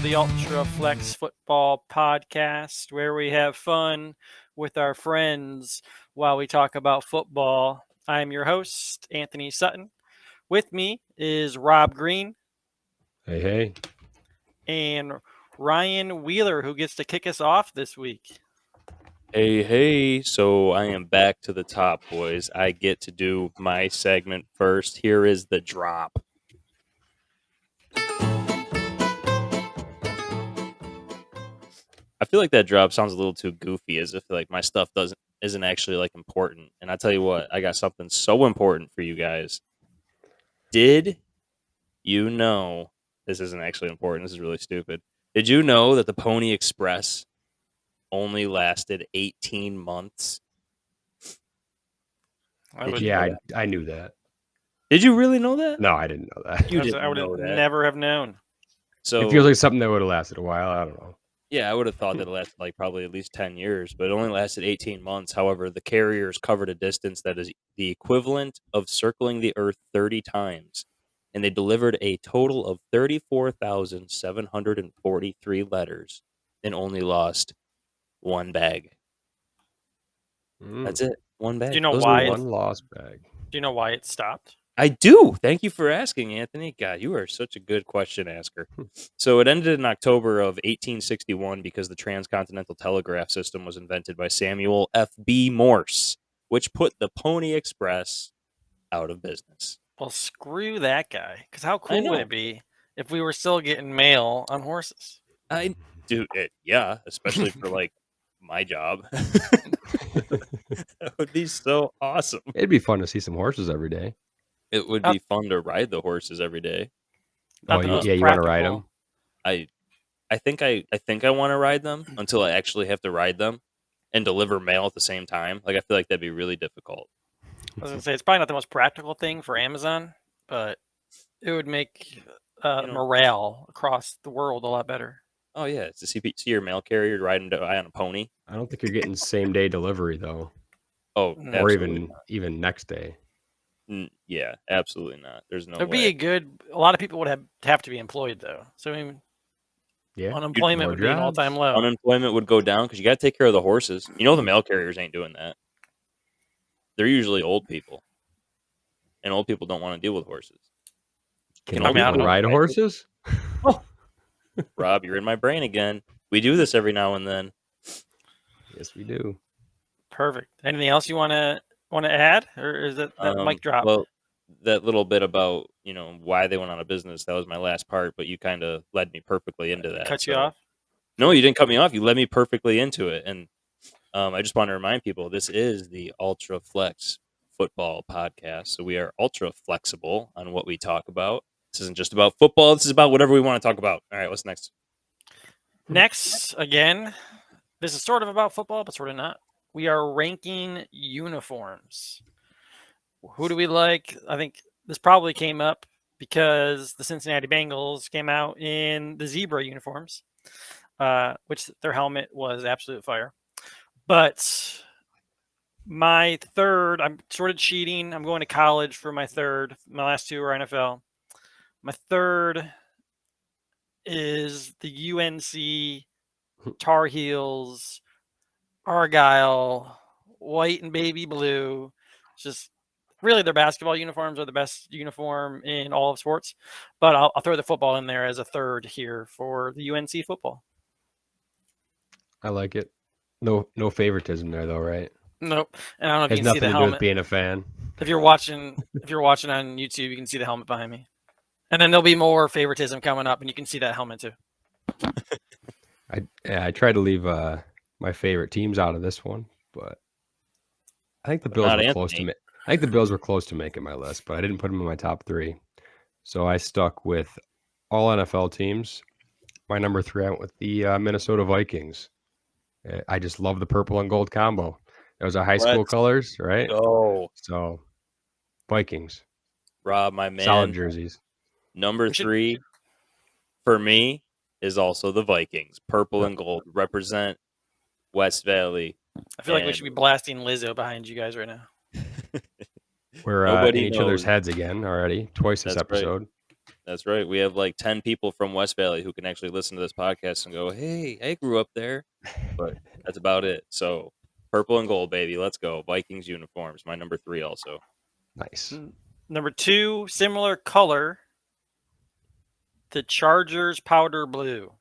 the Ultraflex Football podcast, where we have fun with our friends while we talk about football. I'm your host, Anthony Sutton. With me is Rob Green Hey. and Ryan Wheeler, who gets to kick us off this week. Hey, so I am back to the top, boys. I get to do my segment first. Here is the drop. I feel like that drop sounds a little too goofy, as if like my stuff isn't actually like important. And I tell you what, I got something so important for you guys. Did you know this isn't actually important? This is really stupid. Did you know that the Pony Express only lasted 18 months? I knew that. Did you really know that? No, I didn't know that. I would never have known. So it feels like something that would have lasted a while. I don't know. Yeah, I would have thought that it lasted like probably at least 10 years, but it only lasted 18 months. However, the carriers covered a distance that is the equivalent of circling the Earth 30 times, and they delivered a total of 34,743 letters and only lost one bag. That's it. One bag. Do you know why? One lost bag. Do you know why it stopped? I do. Thank you for asking, Anthony. God, you are such a good question asker. So it ended in October of 1861 because the transcontinental telegraph system was invented by Samuel F.B. Morse, which put the Pony Express out of business. Well, screw that guy. Because how cool would it be if we were still getting mail on horses? Yeah, especially for like my job. That would be so awesome. It'd be fun to see some horses every day. It would be fun to ride the horses every day. You want to ride them? I think I want to ride them until I actually have to ride them and deliver mail at the same time. Like I feel like that'd be really difficult. I was gonna say it's probably not the most practical thing for Amazon, but it would make morale across the world a lot better. Oh yeah, to see your mail carrier riding on a pony. I don't think you're getting same day delivery though. Oh, or even next day. Yeah, absolutely not. There's no. It'd be a lot of people would have to be employed though. So I mean, unemployment would be an all-time low. Unemployment would go down because you got to take care of the horses. You know the mail carriers ain't doing that. They're usually old people, and old people don't want to deal with horses. Can old people ride horses? Oh. Rob, you're in my brain again. We do this every now and then. Yes, we do. Perfect. Anything else you want to add, or is it that mic drop? Well, that little bit about why they went out of business, that was my last part, but you kind of led me perfectly into that. Cut you off? No, you didn't cut me off. You led me perfectly into it, and I just want to remind people this is the Ultraflex Football podcast, so we are ultra flexible on what we talk about. This isn't just about football. This is about whatever we want to talk about. All right, what's next? Next, again, this is sort of about football, but sort of not. We are ranking uniforms. Who do we like? I think this probably came up because the Cincinnati Bengals came out in the zebra uniforms, which their helmet was absolute fire. But my third, I'm sort of cheating. I'm going to college for my third. My last two are NFL. My third is the UNC Tar Heels Argyle white and baby blue. It's just really their basketball uniforms are the best uniform in all of sports. But I'll throw the football in there as a third here for the UNC football. I like it. No favoritism there though, right? Nope. And I don't know if you can see the helmet. Has nothing to do with being a fan. If you're watching on YouTube, you can see the helmet behind me. And then there'll be more favoritism coming up, and you can see that helmet too. I try to leave my favorite teams out of this one, but I think the Bills were close to I think the Bills were close to making my list, but I didn't put them in my top three. So I stuck with all NFL teams. My number 3, I went with the Minnesota Vikings. I just love the purple and gold combo. Those are high school colors, right? Oh, so Vikings. Rob, my man. Solid jerseys. Number 3 for me is also the Vikings. Purple and gold represent West Valley. I feel like we should be blasting Lizzo behind you guys right now. We're in each other's heads again already. Twice this episode. That's right. We have like 10 people from West Valley who can actually listen to this podcast and go, hey, I grew up there. But that's about it. So purple and gold, baby. Let's go. Vikings uniforms. My number 3 also. Nice. Number 2, similar color. The Chargers powder blue.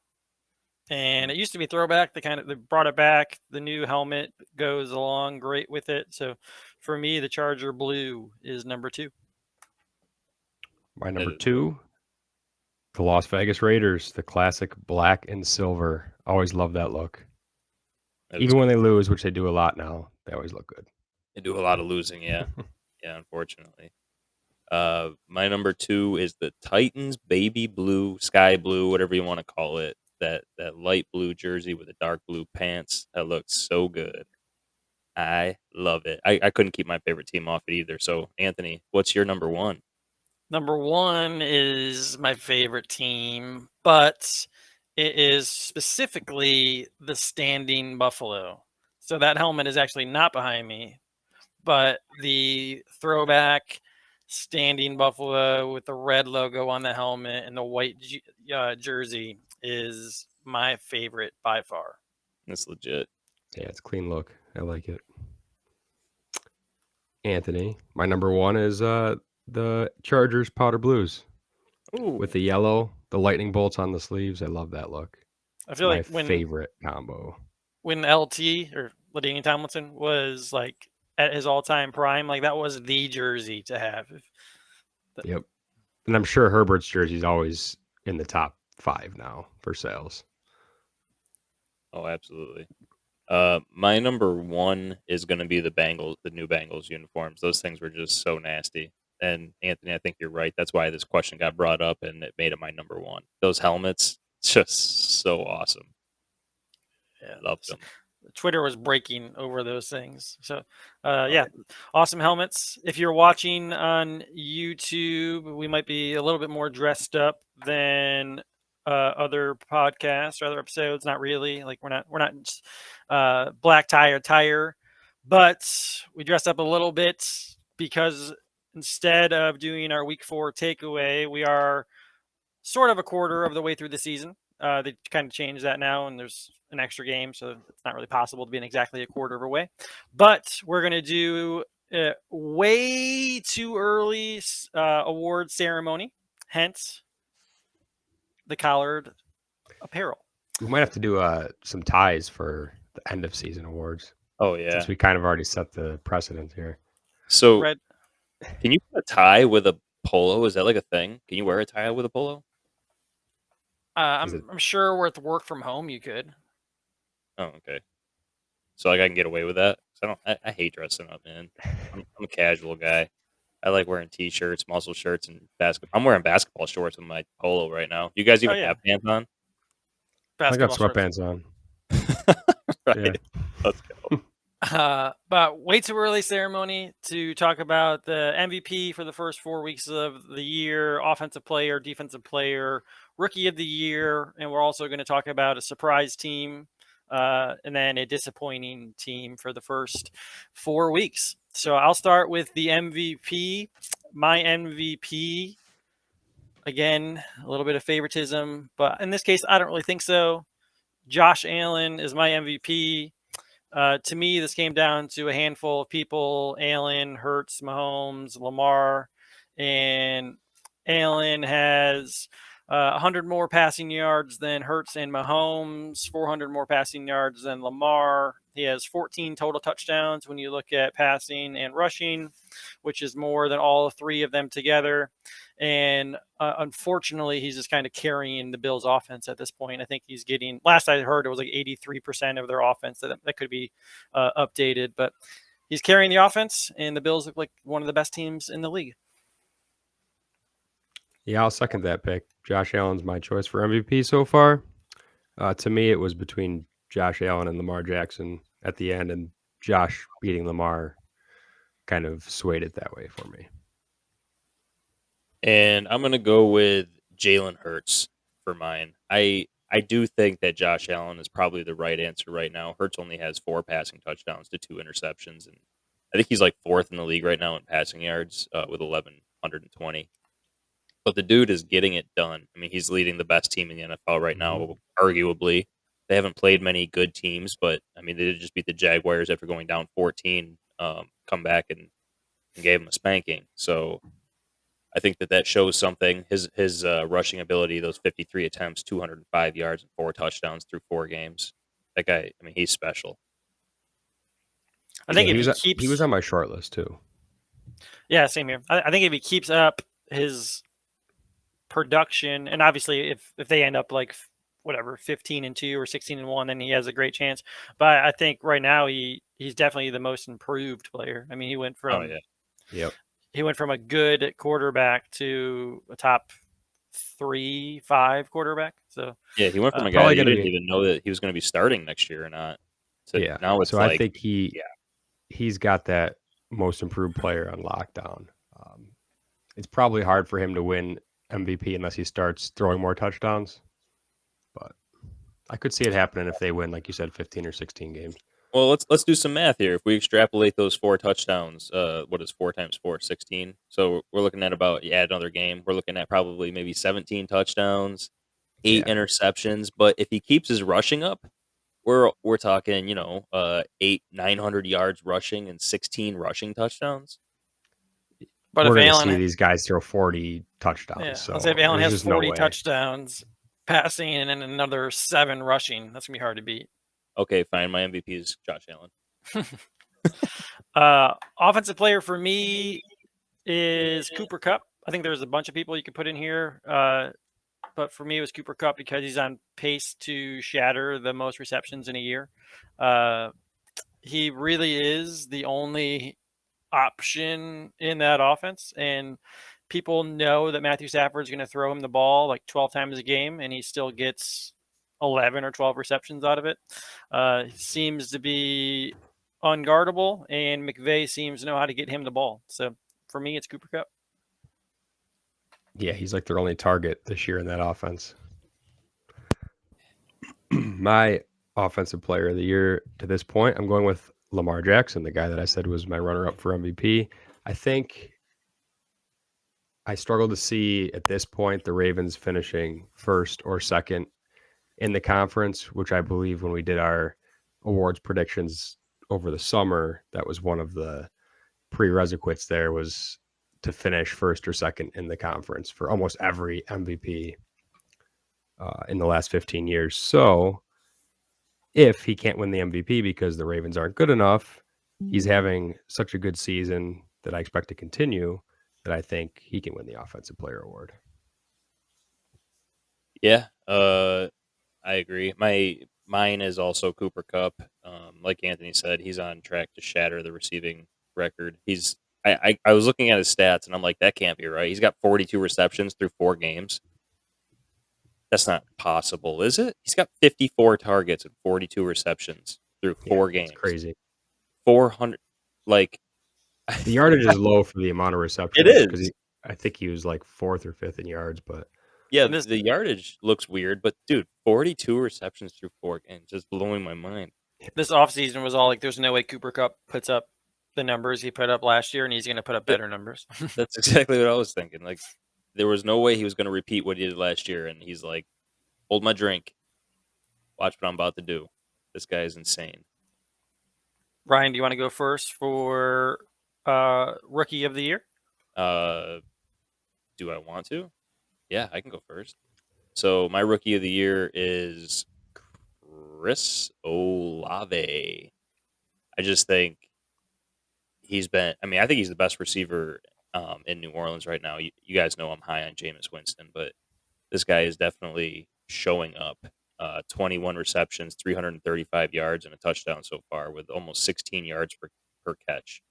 And it used to be throwback. They brought it back. The new helmet goes along great with it. So for me, the Charger blue is number 2. My number 2, the Las Vegas Raiders, the classic black and silver. Always love that look. Even when they lose, which they do a lot now, they always look good. They do a lot of losing, yeah. Yeah, unfortunately. My number 2 is the Titans baby blue, sky blue, whatever you want to call it. That light blue jersey with the dark blue pants. That looks so good. I love it. I couldn't keep my favorite team off it either. So, Anthony, what's your number 1? Number 1 is my favorite team, but it is specifically the standing buffalo. So that helmet is actually not behind me, but the throwback standing buffalo with the red logo on the helmet and the white jersey is my favorite by far. That's legit. Yeah, it's a clean look. I like it. Anthony, my number 1 is the Chargers powder blues. Ooh. With the yellow, the lightning bolts on the sleeves. I love that look. I feel like my favorite combo. When LT or LaDainian Tomlinson was like at his all-time prime, like that was the jersey to have. Yep. And I'm sure Herbert's jersey is always in the top 5 now for sales. Oh, absolutely. My number 1 is going to be the new Bengals uniforms. Those things were just so nasty. And Anthony, I think you're right. That's why this question got brought up and it made it my number 1. Those helmets, just so awesome. Yeah, loved them. Twitter was breaking over those things. So, yeah, awesome helmets. If you're watching on YouTube, we might be a little bit more dressed up than other podcasts or other episodes. Not really. Like we're not black tie attire, but we dressed up a little bit because instead of doing our week 4 takeaway, we are sort of a quarter of the way through the season. They kind of changed that now, and there's an extra game, so it's not really possible to be in exactly a quarter of a way. But we're going to do way too early award ceremony, hence the collared apparel. We might have to do some ties for the end of season awards. Oh, yeah. Since we kind of already set the precedent here. So, can you put a tie with a polo? Is that like a thing? Can you wear a tie with a polo? I'm sure with work from home you could. Oh, okay. So like I can get away with that? I hate dressing up, man. I'm a casual guy. I like wearing t-shirts, muscle shirts, and basketball. I'm wearing basketball shorts with my polo right now. You guys even have pants on? I got sweatpants on. Right. Yeah. Let's go. But way too early ceremony to talk about the MVP for the first 4 weeks of the year, offensive player, defensive player, rookie of the year, and we're also going to talk about a surprise team and then a disappointing team for the first 4 weeks. So I'll start with the MVP. My MVP, again, a little bit of favoritism, but in this case, I don't really think so. Josh Allen is my MVP. To me, this came down to a handful of people: Allen, Hurts, Mahomes, Lamar. And Allen has 100 more passing yards than Hurts and Mahomes, 400 more passing yards than Lamar. He has 14 total touchdowns when you look at passing and rushing, which is more than all 3 of them together. And unfortunately, he's just kind of carrying the Bills' offense at this point. I think he's getting, last I heard, it was like 83% of their offense. That could be updated, but he's carrying the offense, and the Bills look like one of the best teams in the league. Yeah, I'll second that pick. Josh Allen's my choice for MVP so far. To me, it was between Josh Allen and Lamar Jackson at the end, and Josh beating Lamar kind of swayed it that way for me. And I'm going to go with Jalen Hurts for mine. I do think that Josh Allen is probably the right answer right now. Hurts only has 4 passing touchdowns to 2 interceptions, and I think he's like 4th in the league right now in passing yards with 1,120. But the dude is getting it done. I mean, he's leading the best team in the NFL right now, arguably. They haven't played many good teams, but I mean, they did just beat the Jaguars after going down 14, come back and gave them a spanking. So I think that shows something. His rushing ability, those 53 attempts, 205 yards, and 4 touchdowns through 4 games. That guy, I mean, he's special. I think he he was on my short list too. Yeah, same here. I think if he keeps up his production, and obviously if they end up like 15-2 or 16-1, then he has a great chance. But I think right now he's definitely the most improved player. I mean, he went from he went from a good quarterback to a top 3-5 quarterback. So yeah, he went from a guy that you didn't even know that he was going to be starting next year or not. So now it's I think he's got that most improved player on lockdown. It's probably hard for him to win MVP unless he starts throwing more touchdowns. But I could see it happening if they win, like you said, 15 or 16 games. Well, let's do some math here. If we extrapolate those 4 touchdowns, what is 4 times 4? 16. So we're looking at about add another game. We're looking at probably maybe 17 touchdowns, 8 interceptions. But if he keeps his rushing up, we're talking 900 yards rushing and 16 rushing touchdowns. But we're going to see these guys throw 40 touchdowns. Yeah, so I'll say if Allen has 40 touchdowns passing and then another 7 rushing, that's going to be hard to beat. Okay, fine. My MVP is Josh Allen. Offensive player for me is Cooper Kupp. I think there's a bunch of people you could put in here. But for me, it was Cooper Kupp because he's on pace to shatter the most receptions in a year. He really is the only option in that offense, and people know that Matthew Stafford's going to throw him the ball like 12 times a game, and he still gets 11 or 12 receptions out of it. He seems to be unguardable, and McVay seems to know how to get him the ball. So for me, it's Cooper Kupp. Yeah, he's like their only target this year in that offense. My offensive player of the year to this point, I'm going with Lamar Jackson, the guy that I said was my runner-up for MVP. I think I struggle to see at this point the Ravens finishing first or second in the conference, which I believe when we did our awards predictions over the summer, that was one of the prerequisites there was to finish first or second in the conference for almost every MVP in the last 15 years. So if he can't win the MVP because the Ravens aren't good enough, he's having such a good season that I expect to continue that I think he can win the Offensive Player Award. Yeah, I agree. Mine is also Cooper Kupp. Like Anthony said, he's on track to shatter the receiving record. I was looking at his stats and I'm like, that can't be right. He's got 42 receptions through 4 games. That's not possible, is it? He's got 54 targets and 42 receptions through 4 games. That's crazy. 400, like the yardage is low for the amount of receptions. It is because I think he was like 4th or 5th in yards, but yeah, the yardage looks weird. But dude, 42 receptions through 4 games, just blowing my mind. This offseason was all like, there's no way Cooper Kupp puts up the numbers he put up last year, and he's going to put up better numbers. That's exactly what I was thinking. Like, there was no way he was going to repeat what he did last year, and he's like, hold my drink. Watch what I'm about to do. This guy is insane. Ryan, do you want to go first for Rookie of the Year? Do I want to? Yeah, I can go first. So my Rookie of the Year is Chris Olave. I just think I think he's the best receiver in New Orleans right now. You guys know I'm high on Jameis Winston, but this guy is definitely showing up. 21 receptions, 335 yards, and a touchdown so far with almost 16 yards per catch.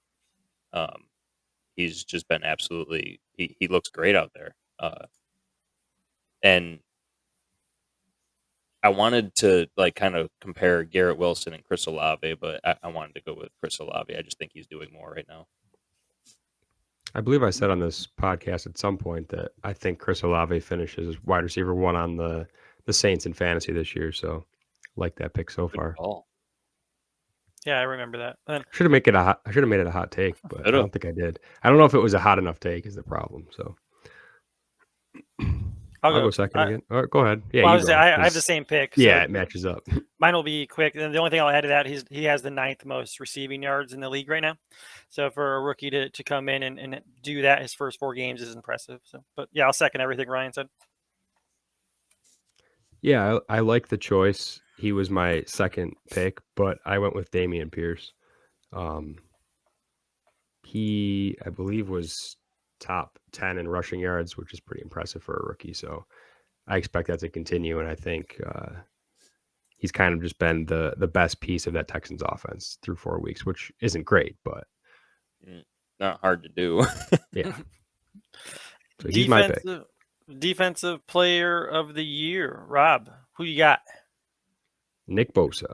He's just been absolutely – he looks great out there. And I wanted to like kind of compare Garrett Wilson and Chris Olave, but I wanted to go with Chris Olave. I just think he's doing more right now. I believe I said on this podcast at some point that I think Chris Olave finishes wide receiver 1 on the Saints in fantasy this year. So like that pick so far. Yeah, I remember that. I should have made it a hot take, but I don't think I did. I don't know if it was a hot enough take is the problem. So I'll go second again. All right, go ahead. Yeah, well, I have the same pick. Yeah, so it matches up. Mine will be quick. And the only thing I'll add to that, he has the 9th most receiving yards in the league right now. So for a rookie to come in and do that his first 4 games is impressive. So, but yeah, I'll second everything Ryan said. Yeah, I like the choice. He was my second pick, but I went with Dameon Pierce. He, I believe, was top 10 in rushing yards, which is pretty impressive for a rookie. So I expect that to continue, and I think he's kind of just been the best piece of that Texans offense through 4 weeks, which isn't great, but not hard to do. Yeah. So he's my pick. Defensive player of the year, Rob. Who you got? Nick Bosa.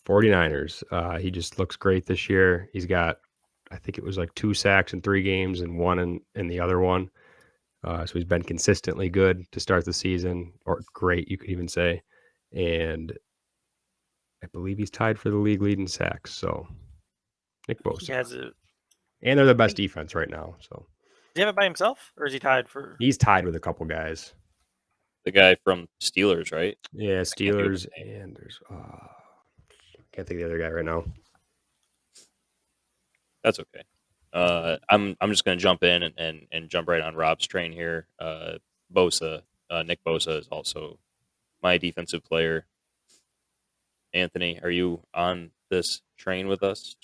49ers. He just looks great this year. He's got, I think it was like 2 sacks in 3 games and 1 in the other one. So he's been consistently good to start the season, or great, you could even say. And I believe he's tied for the league lead in sacks. So Nick Bosa. He has it. And they're the best defense right now. So does he have it by himself, or is he tied for? He's tied with a couple guys. The guy from Steelers, right? Yeah, Steelers, and there's can't think of the other guy right now. That's okay. I'm just gonna jump in and jump right on Rob's train here. Bosa, Nick Bosa is also my defensive player. Anthony, are you on this train with us?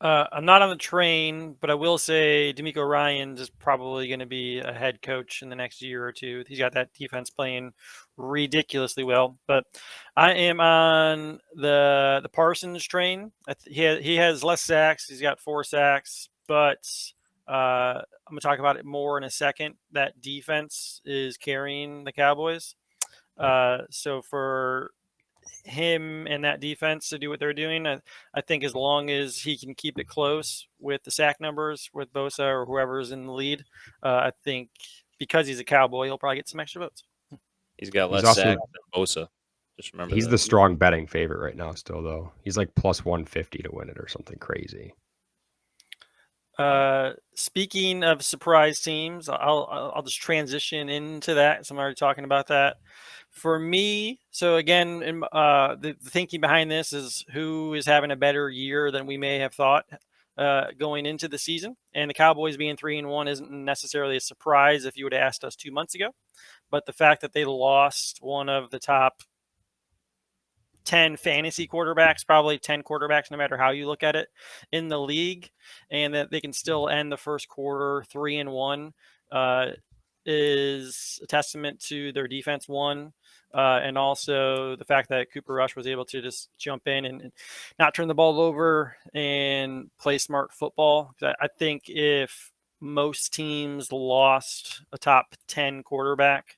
I'm not on the train, but I will say D'Amico Ryans is probably going to be a head coach in the next year or two. He's got that defense playing ridiculously well. But I am on the Parsons train. He has less sacks. He's got 4 sacks, but I'm going to talk about it more in a second. That defense is carrying the Cowboys. So for him and that defense to do what they're doing, I think as long as he can keep it close with the sack numbers with Bosa or whoever's in the lead, I think because he's a Cowboy, he'll probably get some extra votes. He's got less sacks than Bosa. Just remember he's that. The strong betting favorite right now still, though. He's like plus 150 to win it or something crazy. Speaking of surprise teams, I'll just transition into that. So I'm already talking about that. For me, so again, the thinking behind this is who is having a better year than we may have thought going into the season. And the Cowboys being 3-1 isn't necessarily a surprise if you would have asked us 2 months ago. But the fact that they lost one of the top 10 fantasy quarterbacks, probably 10 quarterbacks, no matter how you look at it, in the league, and that they can still end the first quarter 3-1 is a testament to their defense, one, and also the fact that Cooper Rush was able to just jump in and not turn the ball over and play smart football. I think if most teams lost a top 10 quarterback,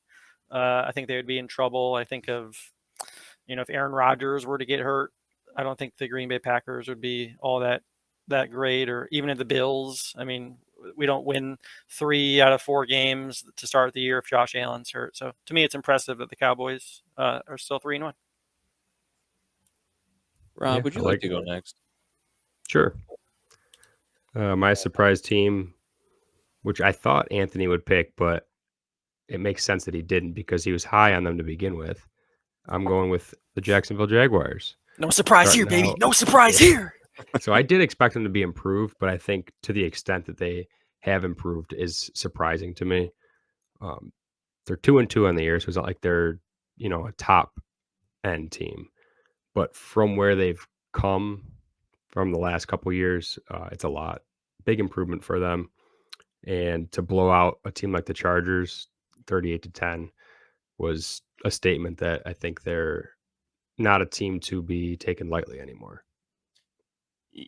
I think they would be in trouble. I think of, if Aaron Rodgers were to get hurt, I don't think the Green Bay Packers would be all that great, or even at the Bills. I mean, we don't win 3 out of 4 games to start the year if Josh Allen's hurt. So to me, it's impressive that the Cowboys are still 3-1. Rob, would you like to go next? Sure. My surprise team, which I thought Anthony would pick, but it makes sense that he didn't because he was high on them to begin with. I'm going with the Jacksonville Jaguars. No surprise here, baby. No surprise here. So I did expect them to be improved, but I think to the extent that they have improved is surprising to me. They're 2-2 on the year, so it's not like they're, a top end team. But from where they've come from the last couple years, it's a lot. Big improvement for them. And to blow out a team like the Chargers 38-10 was a statement that I think they're not a team to be taken lightly anymore.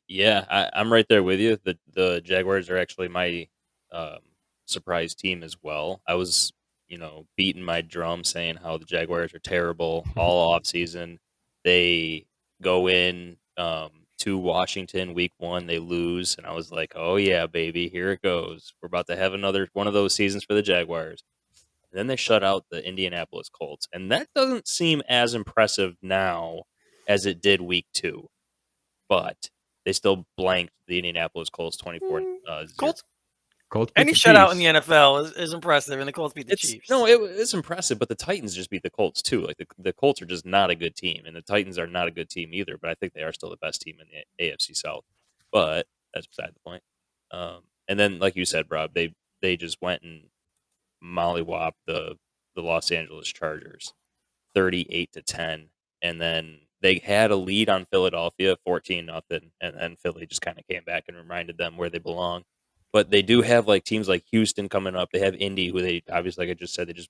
Yeah, I'm right there with you. The Jaguars are actually my surprise team as well. I was, beating my drum saying how the Jaguars are terrible all off season. They go in to Washington week 1, they lose, and I was like, oh yeah, baby, here it goes. We're about to have another one of those seasons for the Jaguars. And then they shut out the Indianapolis Colts, and that doesn't seem as impressive now as it did week 2, but they still blanked the Indianapolis Colts 24. Colts beat Any the shutout in Chiefs. the NFL is impressive, and the Colts beat the Chiefs. No, it's impressive, but the Titans just beat the Colts too. Like the Colts are just not a good team, and the Titans are not a good team either. But I think they are still the best team in the AFC South. But that's beside the point. And then, like you said, Rob, they just went and mollywopped the Los Angeles Chargers, 38-10, and then they had a lead on Philadelphia, 14-0, and then Philly just kind of came back and reminded them where they belong. But they do have like teams like Houston coming up. They have Indy, who they obviously, like I just said, they just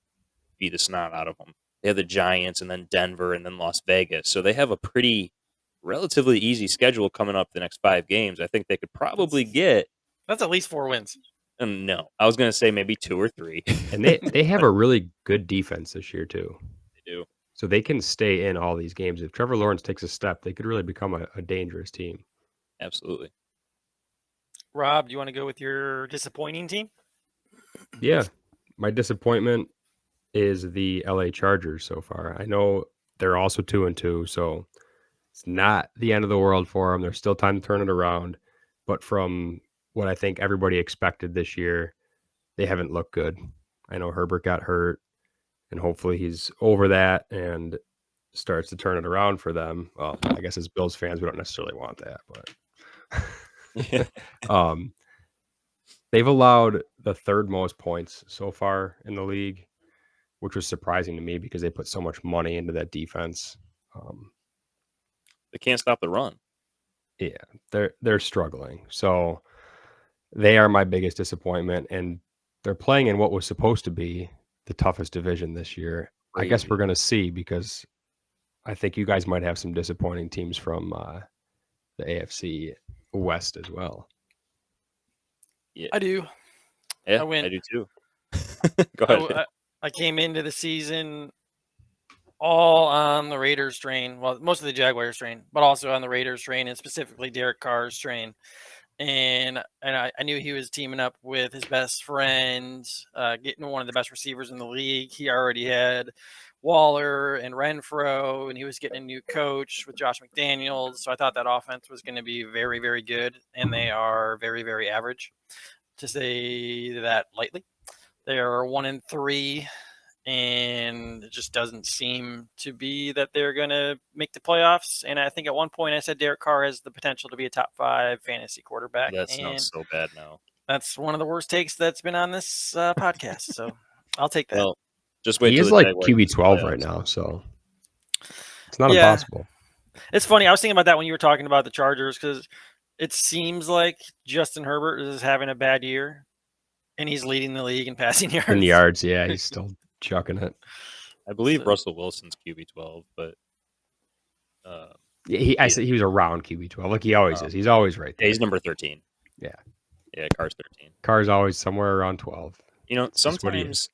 beat the snot out of them. They have the Giants, and then Denver, and then Las Vegas. So they have a pretty relatively easy schedule coming up the next 5 games. I think they could probably get. That's at least 4 wins. No, I was going to say maybe 2 or 3. And they have a really good defense this year too. They do. So they can stay in all these games. If Trevor Lawrence takes a step, they could really become a dangerous team. Absolutely. Rob, do you want to go with your disappointing team? Yeah. My disappointment is the LA Chargers so far. I know they're also 2-2, so it's not the end of the world for them. There's still time to turn it around. But from what I think everybody expected this year, they haven't looked good. I know Herbert got hurt, and hopefully he's over that and starts to turn it around for them. Well, I guess as Bills fans, we don't necessarily want that, but they've allowed the 3rd most points so far in the league, which was surprising to me because they put so much money into that defense. They can't stop the run. Yeah, they're struggling. So they are my biggest disappointment, and they're playing in what was supposed to be the toughest division this year. I guess we're going to see, because I think you guys might have some disappointing teams from the AFC West as well. Yeah, I do. Yeah, I do too. Go ahead. I came into the season all on the Raiders train. Well, most of the Jaguars train, but also on the Raiders train, and specifically Derek Carr's train. And I knew he was teaming up with his best friend, getting one of the best receivers in the league. He already had Waller and Renfro, and he was getting a new coach with Josh McDaniels. So I thought that offense was going to be very, very good, and they are very, very average, to say that lightly. They are 1-3. And it just doesn't seem to be that they're going to make the playoffs. And I think at one point I said Derek Carr has the potential to be a top 5 fantasy quarterback. That sounds so bad now. That's one of the worst takes that's been on this podcast. So I'll take that. Well, just wait. He is like QB 12 right now, so it's not impossible. It's funny. I was thinking about that when you were talking about the Chargers, because it seems like Justin Herbert is having a bad year, and he's leading the league in passing yards. In yards, yeah, he's still chucking it. I believe Russell Wilson's QB 12, but I said he was around QB 12, like he always is. He's always right there. Yeah, he's number 13. Yeah, Carr's 13. Carr's always somewhere around 12. You know, sometimes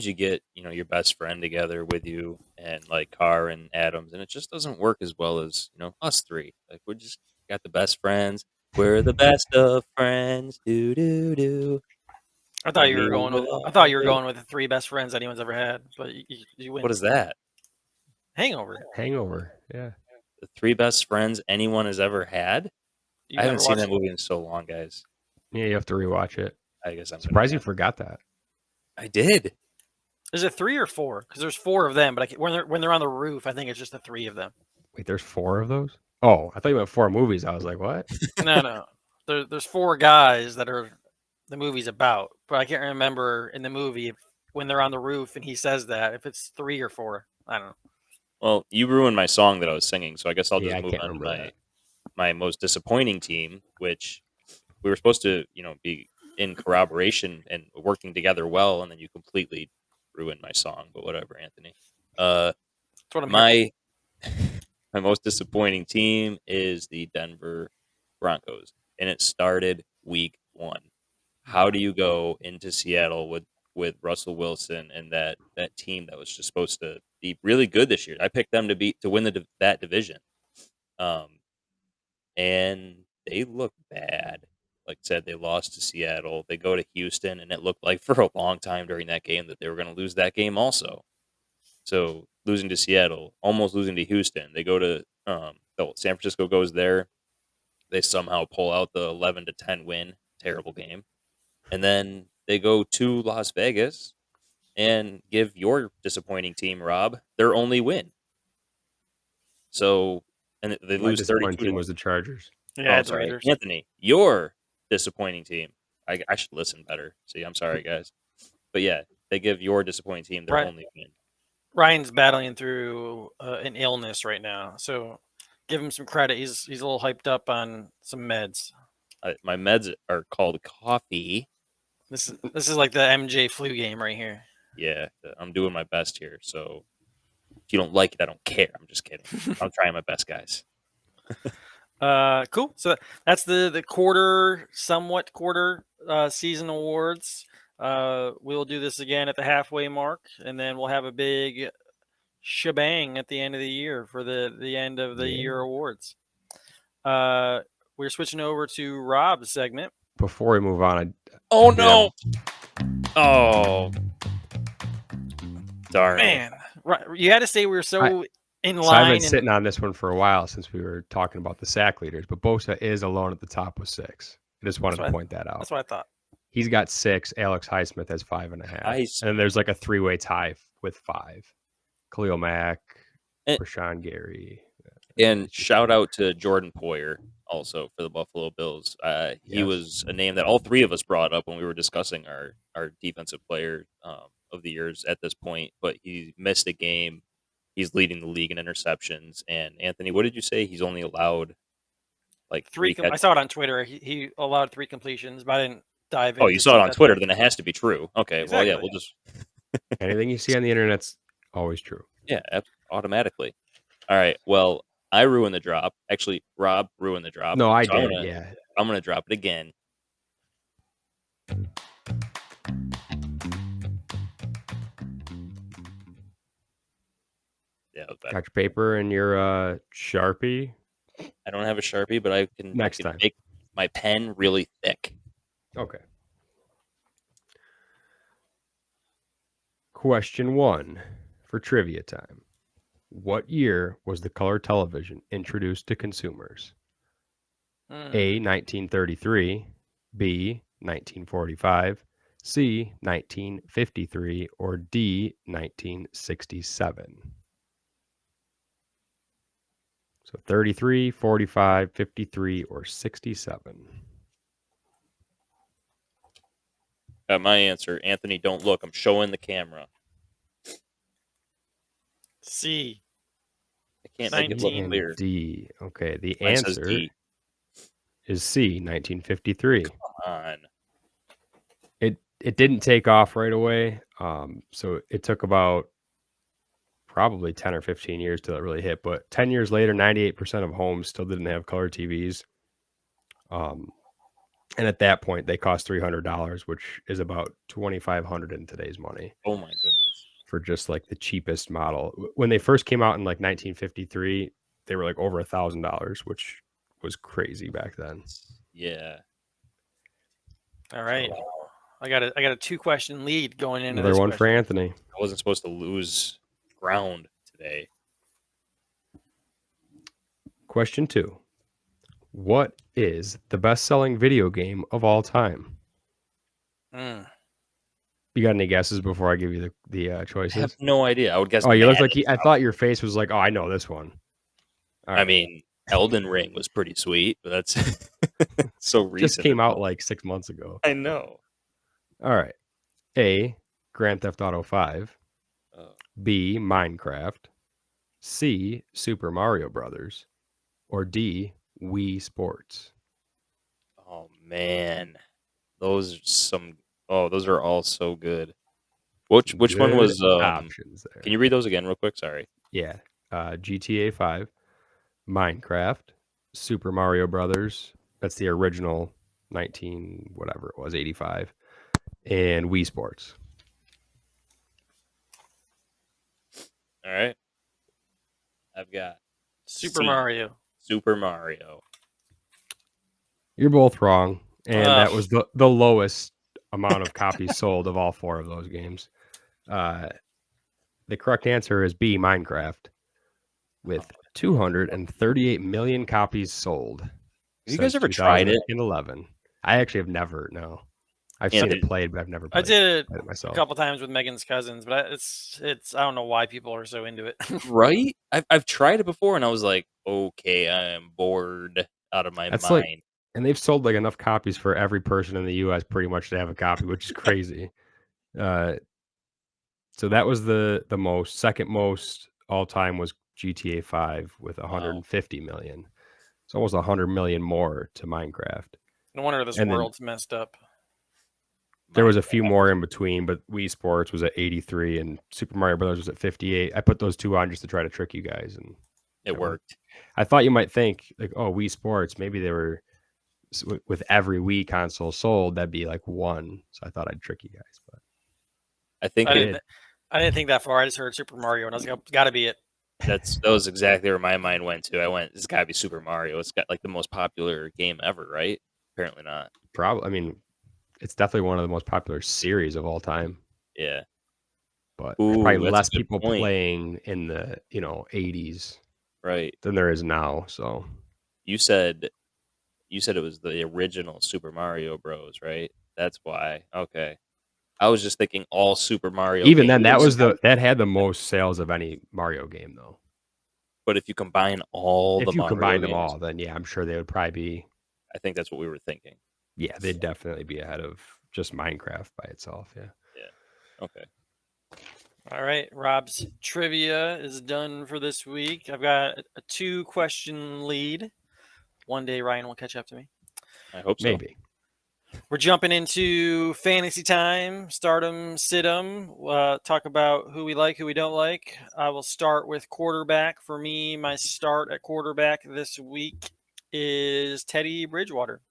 you get, your best friend together with you, and like Carr and Adams, and it just doesn't work as well as us 3. Like, we're just got the best friends. We're the best of friends. Do do do. I thought you were going with the 3 best friends anyone's ever had, but you win. What is that? Hangover. Yeah. The 3 best friends anyone has ever had. I haven't seen that movie in so long, guys. Yeah, you have to rewatch it. I guess I'm surprised you forgot that. I did. Is it 3 or 4? Because there's 4 of them, but when they're on the roof, I think it's just the 3 of them. Wait, there's 4 of those? Oh, I thought you meant 4 movies. I was like, what? No. There's 4 guys that are the movie's about, but I can't remember in the movie when they're on the roof and he says that, if it's 3 or 4. I don't know. Well, you ruined my song that I was singing, so I guess I'll just move on to my most disappointing team, which we were supposed to, be in corroboration and working together well, and then you completely ruined my song. But whatever, Anthony. My most disappointing team is the Denver Broncos, and it started week 1. How do you go into Seattle with Russell Wilson and that team that was just supposed to be really good this year? I picked them to win that division, and they look bad. Like I said, they lost to Seattle. They go to Houston, and it looked like for a long time during that game that they were going to lose that game also. So losing to Seattle, almost losing to Houston. They go to San Francisco goes there. They somehow pull out the 11-10 win. Terrible game. and then they go to Las Vegas and give your disappointing team, Rob, their only win. So, and they My lose 32 disappointing to team was the Chargers. Yeah, Oh, it's sorry, Raiders. Anthony, your disappointing team. I should listen better. See, I'm sorry, guys, but yeah, they give your disappointing team their Right. only win. Ryan's battling through an illness right now, so give him some credit. He's a little hyped up on some meds. My meds are called coffee. This is like the MJ flu game right here. Yeah, I'm doing my best here. So if you don't like it, I don't care. I'm just kidding. I'm trying my best, guys. Cool. So that's the somewhat quarter season awards. We'll do this again at the halfway mark, and then we'll have a big shebang at the end of the year for the end of the year awards. We're switching over to Rob's segment. Before we move on, Oh no! Oh, darn! Man, right, you had to say we were so in So line. I've been sitting on this one for a while since we were talking about the sack leaders, but Bosa is alone at the top with 6. I just wanted to point that out. That's what I thought. He's got 6. Alex Highsmith has 5.5. And then there's like a 3-way tie with 5. Khalil Mack, Rashawn Gary. And shout out to Jordan Poyer also for the Buffalo Bills. He was a name that all three of us brought up when we were discussing our defensive player of the years at this point, but he missed a game. He's leading the league in interceptions. And Anthony, what did you say? He's only allowed like 3 I saw it on Twitter. He allowed 3 completions, but I didn't dive in. Oh, you saw it on Twitter, then it has to be true. Okay, exactly. Well, yeah, we'll just anything you see on the internet's always true. Yeah, automatically. All right. Well, I ruined the drop. Actually, Rob ruined the drop. No, I so did. I'm gonna drop it again. Yeah, that was better. Got your paper and your Sharpie. I don't have a Sharpie, but I can next time make my pen really thick. Okay. Question 1 for trivia time. What year was the color television introduced to consumers? A, 1933, B, 1945, C, 1953, or D, 1967? So 33, 45, 53, or 67? Got my answer. Anthony, don't look. I'm showing the camera. C. I can't make it look clear. D. Okay, the answer is C, 1953. Come on. It didn't take off right away. So it took about probably 10 or 15 years till it really hit. But 10 years later, 98% of homes still didn't have color TVs. And at that point, they cost $300, which is about $2,500 in today's money. Oh my goodness! For just like the cheapest model. When they first came out in like 1953, they were like over $1,000, which was crazy back then. Yeah. All right. So, I got a 2-question lead going into another this one question. for Anthony. I wasn't supposed to lose ground today. Question 2. What is the best-selling video game of all time? You got any guesses before I give you the choices? I have no idea. I would guess. Oh, you look like I thought your face was like, oh, I know this one. Right. I mean, Elden Ring was pretty sweet, but that's so recent. Just came out like 6 months ago. I know. All right. A, Grand Theft Auto 5. B, Minecraft. C, Super Mario Brothers. Or D, Wii Sports. Oh man, those are all so good. Which one was options there? Can you read those again real quick? Sorry. Yeah, GTA 5, Minecraft, Super Mario Brothers. That's the original 85, and Wii Sports. All right. I've got Super Mario. Super Mario. You're both wrong, and that was the lowest amount of copies sold of all 4 of those games. The correct answer is B, Minecraft, with 238 million copies sold. Have you guys ever tried it? In 2011. I actually have never. No. I've seen it played, but I've never played I did it myself. a couple times with Megan's cousins, but it's I don't know why people are so into it. Right? I've tried it before, and I was like, okay, I am bored out of my mind. And they've sold like enough copies for every person in the U.S. pretty much to have a copy, which is crazy. So that was the most. Second most all time was GTA 5 with 150 million. It's almost 100 million more to Minecraft. No wonder this world's messed up. There was a few more in between, but Wii Sports was at 83 and Super Mario Brothers was at 58. I put those two on just to try to trick you guys, and it worked. I thought you might think like, oh, Wii Sports, maybe they were with every Wii console sold, that'd be like one. So I thought I'd trick you guys, but I think I didn't think that far. I just heard Super Mario, and I was like, got to be it. That was exactly where my mind went to. I went, it's got to be Super Mario. It's got like the most popular game ever, right? Apparently not. Probably. I mean, it's definitely one of the most popular series of all time. Yeah. But probably less people playing in the 80s, right, than there is now. So you said it was the original Super Mario Bros, right? That's why. Okay. I was just thinking all Super Mario. Even then, that had the most sales of any Mario game, though. But if you combine if you combined them all, then yeah, I'm sure they would probably be. I think that's what we were thinking. Yeah, they'd definitely be ahead of just Minecraft by itself. Yeah. Yeah. Okay. All right, Rob's trivia is done for this week. I've got a 2-question lead. One day Ryan will catch up to me. I hope so. Maybe. We're jumping into fantasy time, stardom, sit-em. Talk about who we like, who we don't like. I will start with quarterback. For me, my start at quarterback this week is Teddy Bridgewater.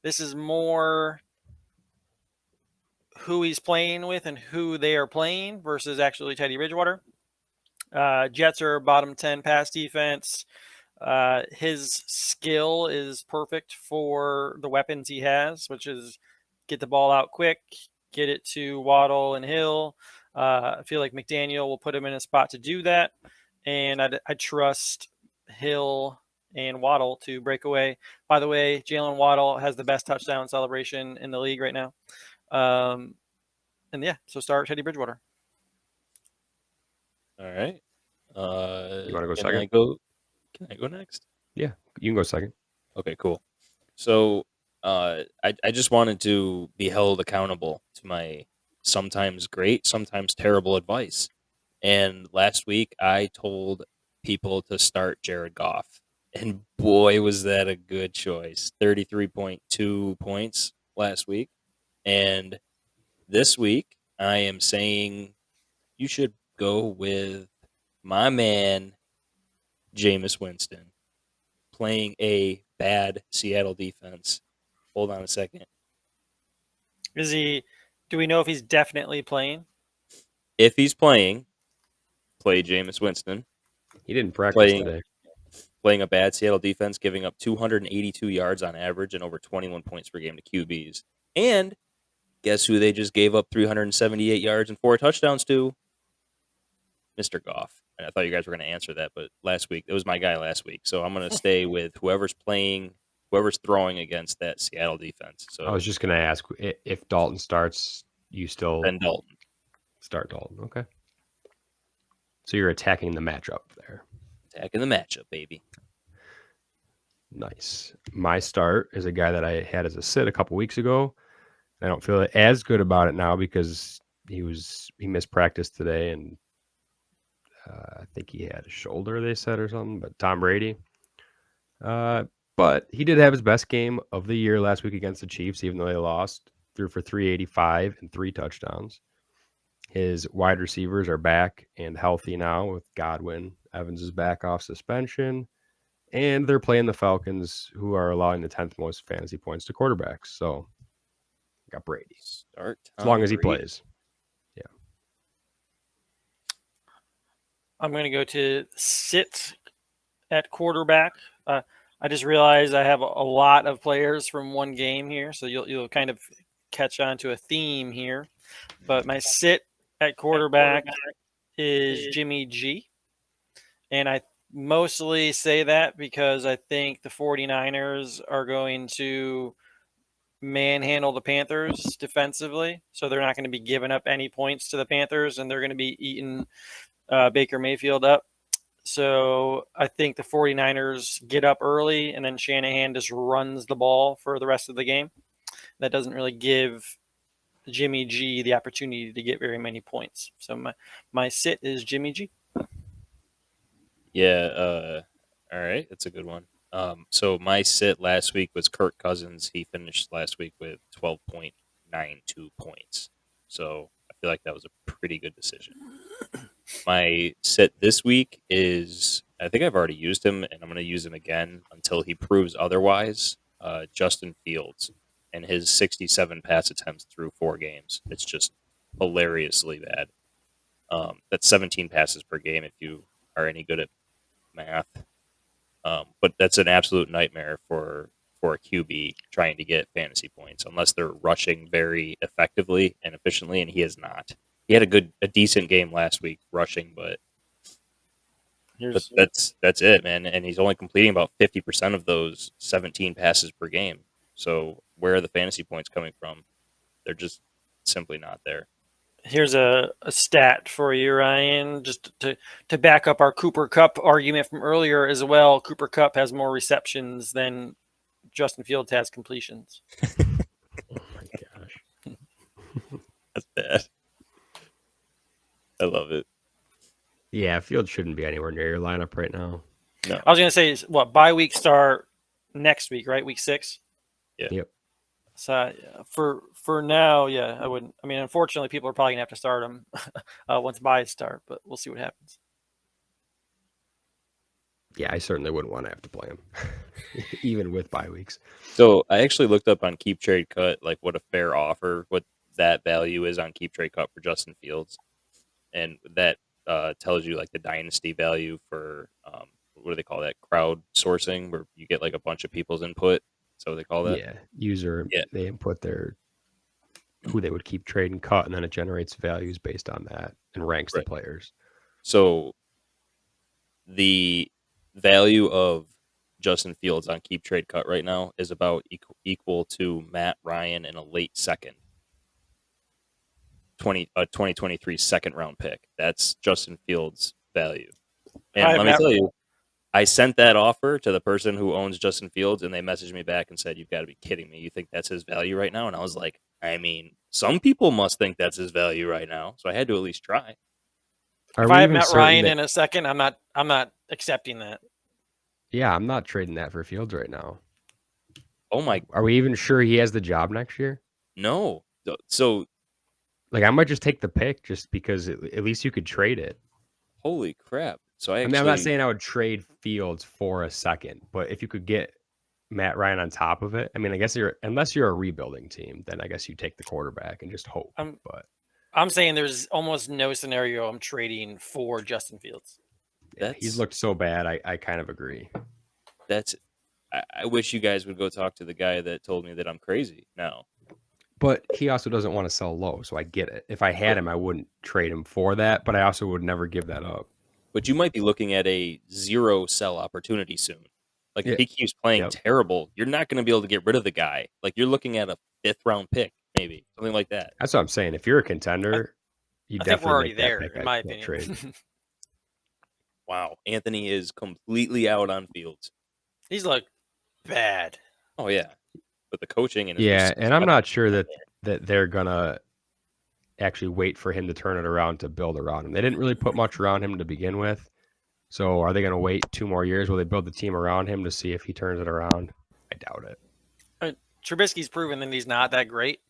This is more who he's playing with and who they are playing versus actually Teddy Bridgewater. Jets are bottom 10 pass defense. His skill is perfect for the weapons he has, which is get the ball out quick, get it to Waddle and Hill. I feel like McDaniel will put him in a spot to do that. And I trust Hill and Waddle to break away. By the way, Jalen Waddle has the best touchdown celebration in the league right now. And yeah, so start Teddy Bridgewater. All right. You want to go second? Can I go next? Yeah, you can go second. Okay, cool. So I just wanted to be held accountable to my sometimes great, sometimes terrible advice. And last week I told people to start Jared Goff. And boy, was that a good choice. 33.2 points last week. And this week I am saying you should go with my man, Jameis Winston, playing a bad Seattle defense. Hold on a second. Do we know if he's definitely playing? If he's playing, play Jameis Winston. He didn't practice today. Playing a bad Seattle defense, giving up 282 yards on average and over 21 points per game to QBs. And guess who they just gave up 378 yards and 4 touchdowns to? Mr. Goff. And I thought you guys were going to answer that, but last week, it was my guy last week. So I'm going to stay with whoever's throwing against that Seattle defense. So I was just going to ask if Dalton starts, you still then Dalton. Start Dalton. Okay. So you're attacking the matchup there. Attacking the matchup, baby. Nice. My start is a guy that I had as a sit a couple weeks ago. I don't feel as good about it now because he missed practice today, and I think he had a shoulder, they said, or something. But Tom Brady. But he did have his best game of the year last week against the Chiefs, even though they lost. Threw for 385 and 3 touchdowns. His wide receivers are back and healthy now with Godwin. Evans is back off suspension. And they're playing the Falcons, who are allowing the 10th most fantasy points to quarterbacks. So, got Brady. Start as long as he plays. Yeah. I'm going to go to sit at quarterback. I just realized I have a lot of players from one game here, so you'll kind of catch on to a theme here. But my sit at quarterback is Jimmy G. And I mostly say that because I think the 49ers are going to manhandle the Panthers defensively, so they're not going to be giving up any points to the Panthers, and they're going to be eating Baker Mayfield up. So I think the 49ers get up early, and then Shanahan just runs the ball for the rest of the game. That doesn't really give Jimmy G the opportunity to get very many points. So my sit is Jimmy G. Yeah. All right. That's a good one. So my sit last week was Kirk Cousins. He finished last week with 12.92 points. So I feel like that was a pretty good decision. My sit this week is, I think I've already used him, and I'm going to use him again until he proves otherwise. Justin Fields and his 67 pass attempts through 4 games. It's just hilariously bad. That's 17 passes per game if you are any good at math. But that's an absolute nightmare for a QB trying to get fantasy points unless they're rushing very effectively and efficiently, and he is not. He had a decent game last week rushing, but that's it, man. And he's only completing about 50% of those 17 passes per game. So where are the fantasy points coming from? They're just simply not there. Here's a stat for you, Ryan, just to back up our Cooper Kupp argument from earlier as well. Cooper Kupp has more receptions than Justin Fields has completions. Oh my gosh. That's bad. I love it. Yeah, Fields shouldn't be anywhere near your lineup right now. No. I was going to say, what, bye week start next week, right? Week 6? Yeah. Yep. So for now, yeah, I wouldn't. I mean, unfortunately, people are probably going to have to start him once buys start, but we'll see what happens. Yeah, I certainly wouldn't want to have to play him, even with bye weeks. So I actually looked up on Keep Trade Cut, like what a fair offer, what that value is on Keep Trade Cut for Justin Fields, and that tells you like the dynasty value for what do they call that? Crowd sourcing, where you get like a bunch of people's input. So they call that. Yeah, user. Yeah. They input their who they would keep trade and cut, and then it generates values based on that and ranks the players. So the value of Justin Fields on Keep Trade Cut right now is about equal to Matt Ryan in a late second. 2023 second round pick. That's Justin Fields' value. And let me tell you, I sent that offer to the person who owns Justin Fields, and they messaged me back and said, "You've got to be kidding me. You think that's his value right now?" And I was like, I mean, some people must think that's his value right now. So I had to at least try. If I have Matt Ryan in a second, I'm not accepting that. Yeah, I'm not trading that for Fields right now. Oh my! Are we even sure he has the job next year? No. So, like, I might just take the pick just because at least you could trade it. Holy crap! So I'm not saying I would trade Fields for a second, but if you could get Matt Ryan on top of it, I mean, I guess unless you're a rebuilding team, then I guess you take the quarterback and just hope. But I'm saying there's almost no scenario I'm trading for Justin Fields. Yeah, he's looked so bad. I kind of agree. I wish you guys would go talk to the guy that told me that I'm crazy now. But he also doesn't want to sell low, so I get it. If I had him, I wouldn't trade him for that, but I also would never give that up. But you might be looking at a 0 sell opportunity soon. Like, if he keeps playing terrible, you're not going to be able to get rid of the guy. Like, you're looking at a 5th round pick, maybe something like that. That's what I'm saying. If you're a contender, you definitely think we're already make there, that pick in my opinion. Trade. Wow, Anthony is completely out on Fields. He's looked bad. Oh yeah, but the coaching and and I'm not sure that they're gonna actually wait for him to turn it around to build around him. They didn't really put much around him to begin with. So are they going to wait 2 more years? Will they build the team around him to see if he turns it around? I doubt it. Trubisky's proven that he's not that great.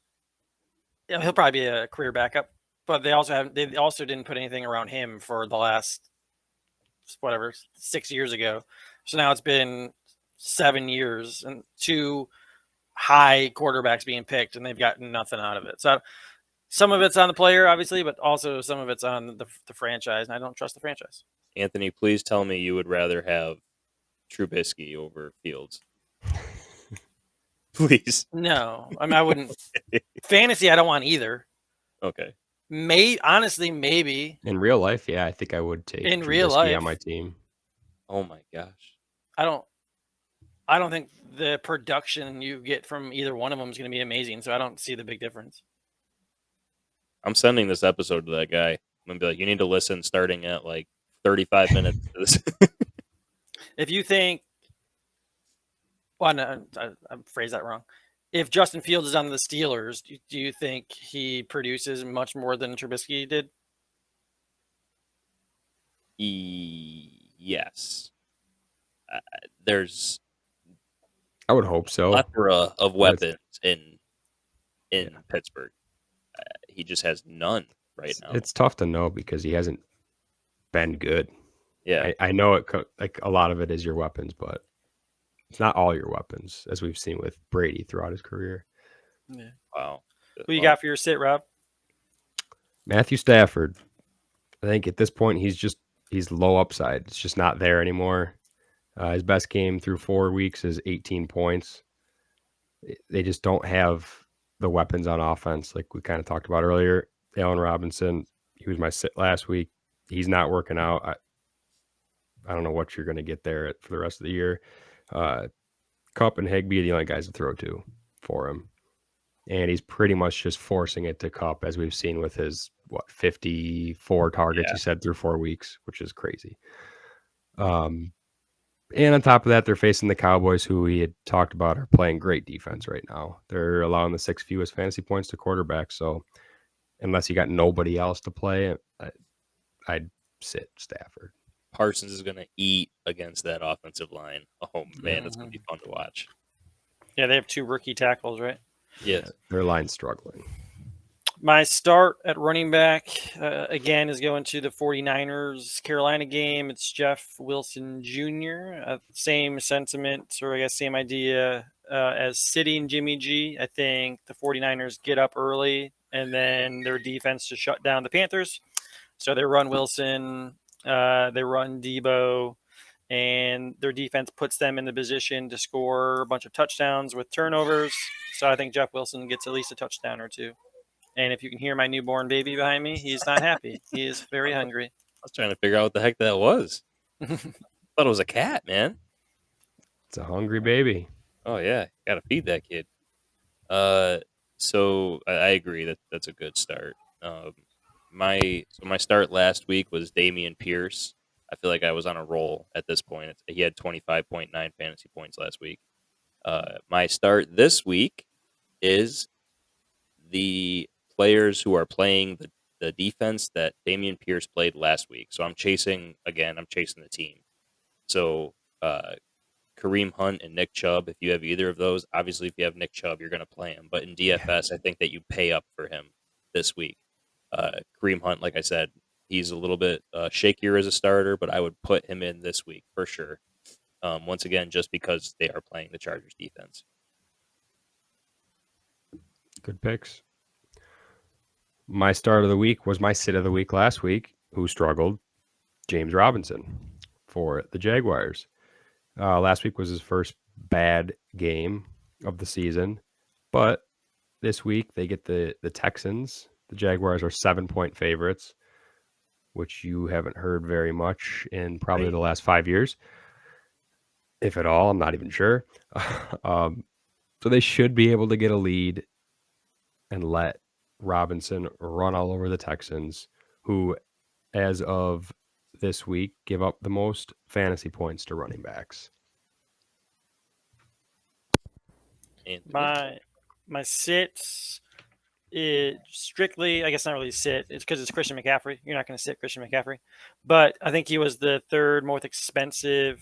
Yeah, he'll probably be a career backup, but they also didn't put anything around him for the last 6 years ago. So now it's been 7 years and 2 high quarterbacks being picked, and they've gotten nothing out of it. So some of it's on the player, obviously, but also some of it's on the franchise, and I don't trust the franchise. Anthony, please tell me you would rather have Trubisky over Fields. Please. No, I mean, I wouldn't. Fantasy, I don't want either. Okay. Honestly, maybe. In real life, yeah, I think I would take in Trubisky real life on my team. Oh my gosh. I I don't think the production you get from either one of them is going to be amazing, so I don't see the big difference. I'm sending this episode to that guy. I'm going to be like, you need to listen starting at like 35 minutes to this. If you think, well, no, I phrased that wrong. If Justin Fields is on the Steelers, do you think he produces much more than Trubisky did? Yes. There's I would hope so. a plethora of weapons in Pittsburgh. He just has none right now. It's tough to know because he hasn't been good. Yeah, I know it. Like a lot of it is your weapons, but it's not all your weapons, as we've seen with Brady throughout his career. Yeah. Wow. Who you got for your sit, Rob? Matthew Stafford. I think at this point he's low upside. It's just not there anymore. His best game through 4 weeks is 18 points. They just don't have the weapons on offense, like we kind of talked about earlier. Allen Robinson, he was my sit last week. He's not working out. I don't know what you're going to get there for the rest of the year. Kupp and Higbee are the only guys to throw to for him. And he's pretty much just forcing it to Kupp, as we've seen with his, 54 targets he said through 4 weeks, which is crazy. And on top of that, they're facing the Cowboys, who we had talked about are playing great defense right now. They're allowing the 6th fewest fantasy points to quarterbacks. So unless you got nobody else to play, I'd sit Stafford. Parsons is going to eat against that offensive line. Oh, man, it's going to be fun to watch. Yeah, they have 2 rookie tackles, right? Yes. Their line's struggling. My start at running back, again, is going to the 49ers Carolina game. It's Jeff Wilson Jr. Same sentiment, or I guess same idea as sitting Jimmy G. I think the 49ers get up early, and then their defense to shut down the Panthers. So they run Wilson, they run Debo, and their defense puts them in the position to score a bunch of touchdowns with turnovers. So I think Jeff Wilson gets at least a touchdown or 2. And if you can hear my newborn baby behind me, he's not happy. He is very hungry. I was trying to figure out what the heck that was. I thought it was a cat, man. It's a hungry baby. Oh, yeah. Got to feed that kid. So I agree that that's a good start. My start last week was Dameon Pierce. I feel like I was on a roll at this point. He had 25.9 fantasy points last week. My start this week is the players who are playing the defense that Dameon Pierce played last week. So I'm chasing the team. So Kareem Hunt and Nick Chubb, if you have either of those, obviously if you have Nick Chubb, you're going to play him. But in DFS, I think that you pay up for him this week. Kareem Hunt, like I said, he's a little bit shakier as a starter, but I would put him in this week for sure. Once again, just because they are playing the Chargers defense. Good picks. My start of the week was my sit of the week last week, who struggled, James Robinson for the Jaguars. Last week was his first bad game of the season, but this week they get the Texans. The Jaguars are 7-point favorites, which you haven't heard very much in probably the last 5 years, if at all. I'm not even sure. So they should be able to get a lead and let Robinson run all over the Texans, who, as of this week, give up the most fantasy points to running backs. My sits is strictly, I guess not really sit. It's because it's Christian McCaffrey. You're not going to sit Christian McCaffrey. But I think he was the 3rd most expensive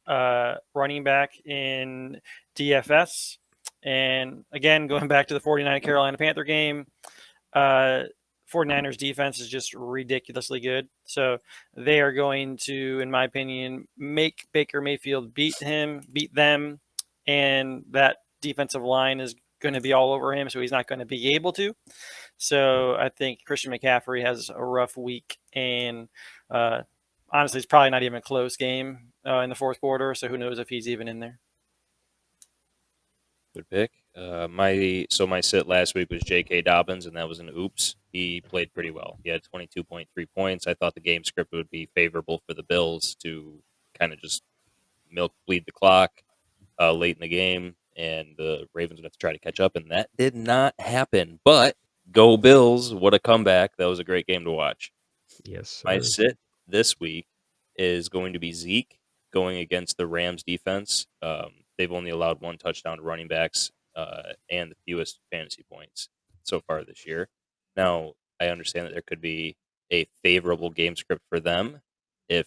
running back in DFS. And again, going back to the 49 Carolina Panther game, 49ers defense is just ridiculously good. So they are going to, in my opinion, make Baker Mayfield beat them. And that defensive line is going to be all over him, so he's not going to be able to. So I think Christian McCaffrey has a rough week, and honestly, it's probably not even a close game in the 4th quarter, so who knows if he's even in there. Good pick. My sit last week was J.K. Dobbins, and that was an oops. He played pretty well. He had 22.3 points. I thought the game script would be favorable for the Bills to kind of just bleed the clock. late in the game, and the Ravens would have to try to catch up, and that did not happen. But go Bills! What a comeback! That was a great game to watch. Yes, sir. My sit this week is going to be Zeke going against the Rams defense. They've only allowed 1 touchdown to running backs and the fewest fantasy points so far this year. Now, I understand that there could be a favorable game script for them if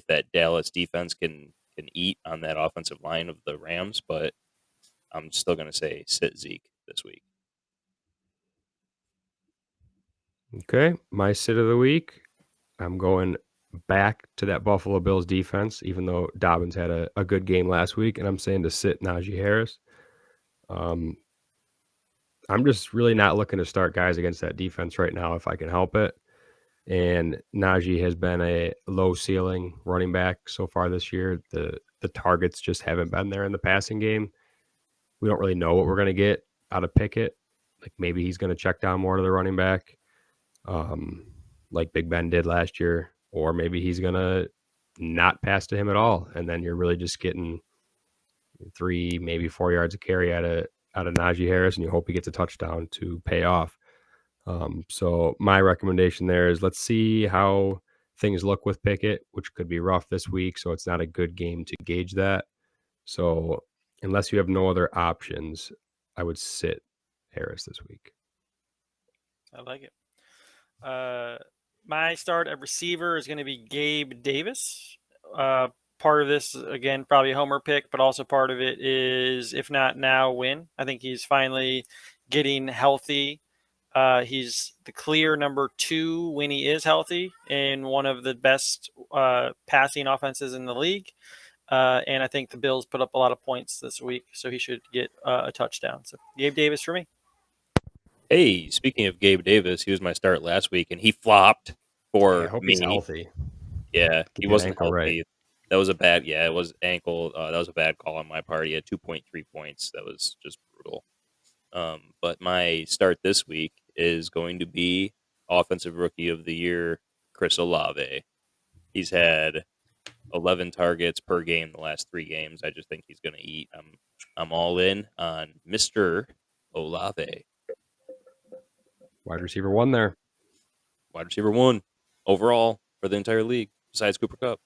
that Dallas defense can eat on that offensive line of the Rams, but I'm still going to say sit Zeke this week. Okay, my sit of the week. I'm going back to that Buffalo Bills defense, even though Dobbins had a good game last week, and I'm saying to sit Najee Harris. I'm just really not looking to start guys against that defense right now if I can help it. And Najee has been a low ceiling running back so far this year. The targets just haven't been there in the passing game. We don't really know what we're going to get out of Pickett. Like maybe he's going to check down more to the running back, like Big Ben did last year, or maybe he's going to not pass to him at all, and then you're really just getting 3, maybe 4 yards of carry out of Najee Harris, and you hope he gets a touchdown to pay off. So my recommendation there is let's see how things look with Pickett, which could be rough this week. So it's not a good game to gauge that. So unless you have no other options, I would sit Harris this week. I like it. My start at receiver is going to be Gabe Davis. Part of this, again, probably a homer pick, but also part of it is, if not now, when. I think he's finally getting healthy. He's the clear number 2 when he is healthy in one of the best passing offenses in the league. And I think the Bills put up a lot of points this week, so he should get a touchdown. So Gabe Davis for me. Hey, speaking of Gabe Davis, he was my start last week, and he flopped for I hope me. he's healthy. Yeah, he Get wasn't ankle healthy. right. That was a bad. Yeah, it was ankle. That was a bad call on my part. He had 2.3 points. That was just brutal. But my start this week is going to be Offensive Rookie of the Year, Chris Olave. He's had 11 targets per game the last 3 games. I just think he's going to eat. I'm all in on Mr. Olave. Wide receiver 1 there. Wide receiver 1 overall for the entire league, besides Cooper Kupp.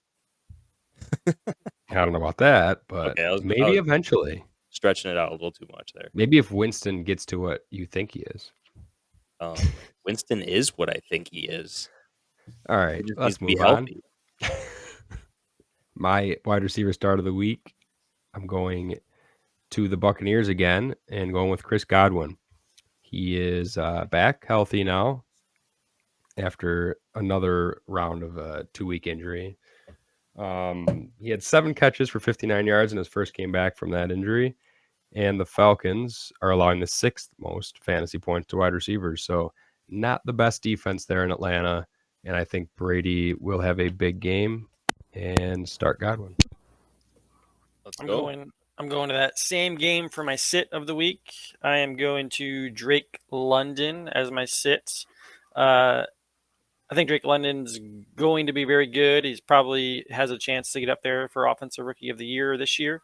I don't know about that, but Okay, I was eventually. Stretching it out a little too much there. Maybe if Winston gets to what you think he is. Winston is what I think he is. All right, let's move on. My wide receiver start of the week, I'm going to the Buccaneers again and going with Chris Godwin. He is back healthy now after another round of a 2-week injury. He had 7 catches for 59 yards in his first game back from that injury. And the Falcons are allowing the 6th most fantasy points to wide receivers. So not the best defense there in Atlanta. And I think Brady will have a big game and start Godwin. I'm going to that same game for my sit of the week. I am going to Drake London as my sit. I think Drake London's going to be very good. He's probably has a chance to get up there for Offensive Rookie of the Year this year.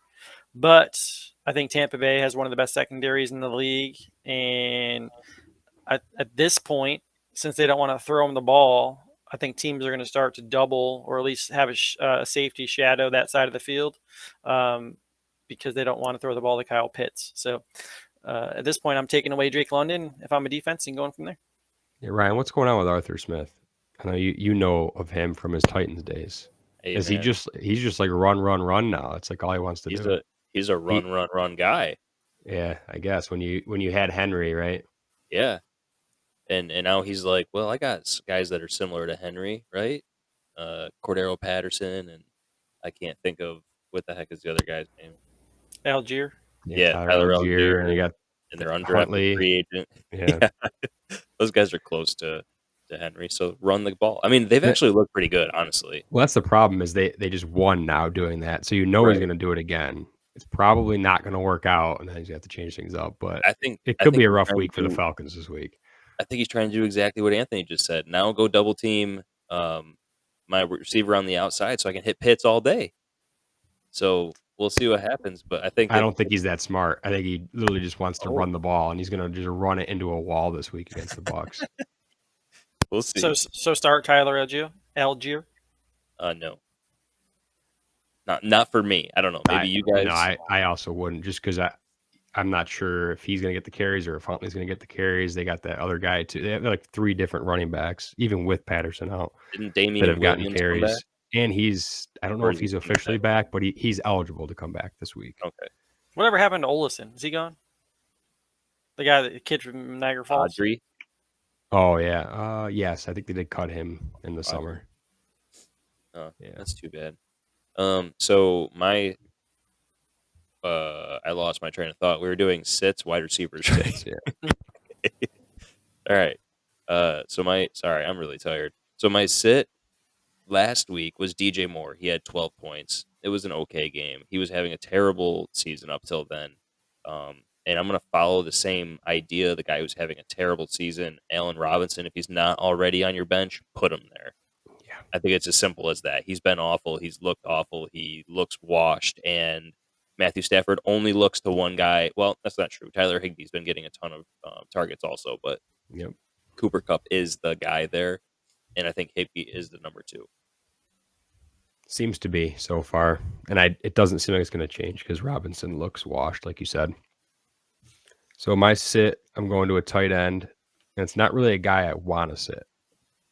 But I think Tampa Bay has one of the best secondaries in the league. And at this point, since they don't want to throw him the ball, I think teams are going to start to double or at least have a safety shadow that side of the field because they don't want to throw the ball to Kyle Pitts. So at this point, I'm taking away Drake London if I'm a defense and going from there. Yeah, Ryan, what's going on with Arthur Smith? I know you know of him from his Titans days. Hey, Is man, he's just like run now? It's like all he wants to do. He's a run guy. Yeah, I guess when you had Henry, right? Yeah. And now he's like, well, I got guys that are similar to Henry, right? Cordero Patterson, and I can't think of what the heck is the other guy's name. Algier. Yeah, Tyler Algier, and you got their undrafted Huntley. free agent. Yeah. Those guys are close to Henry, so run the ball. I mean, they've actually looked pretty good, honestly. Well, that's the problem is they just won now doing that, so he's going to do it again. It's probably not going to work out, and then he's going to have to change things up. But I think it could be a rough week for the Falcons this week. I think he's trying to do exactly what Anthony just said. Now go double team my receiver on the outside so I can hit Pitts all day. So we'll see what happens. But I think I don't think he's that smart. I think he literally just wants to Oh. run the ball, and he's going to just run it into a wall this week against the Bucs. we'll see. So start Tyler Algier. No, not for me. I don't know. Maybe you guys. No, I also wouldn't, just because I'm not sure if he's going to get the carries or if Huntley's going to get the carries. They got that other guy too. They have like 3 different running backs, even with Patterson out, Didn't that Damian have gotten Williams come back? carries. And I don't know Or if is he's he officially back, but he's eligible to come back this week. Okay. Whatever happened to Olison? Is he gone? The kid from Niagara Falls. Audrey. Oh yeah. Yes, I think they did cut him in the summer. Oh, Yeah. That's too bad. So my I lost my train of thought. We were doing sits, wide receivers. Yeah. All right. Sorry, I'm really tired. So my sit last week was DJ Moore. He had 12 points. It was an okay game. He was having a terrible season up till then. And I'm going to follow the same idea. The guy who's having a terrible season, Allen Robinson, if he's not already on your bench, put him there. Yeah. I think it's as simple as that. He's been awful. He's looked awful. He looks washed. And Matthew Stafford only looks to one guy. Well, that's not true. Tyler Higbee's been getting a ton of targets also, but Yep. Cooper Kupp is the guy there. And I think Higbee is the number 2. Seems to be so far. And it doesn't seem like it's going to change because Robinson looks washed, like you said. So my sit, I'm going to a tight end. And it's not really a guy I want to sit.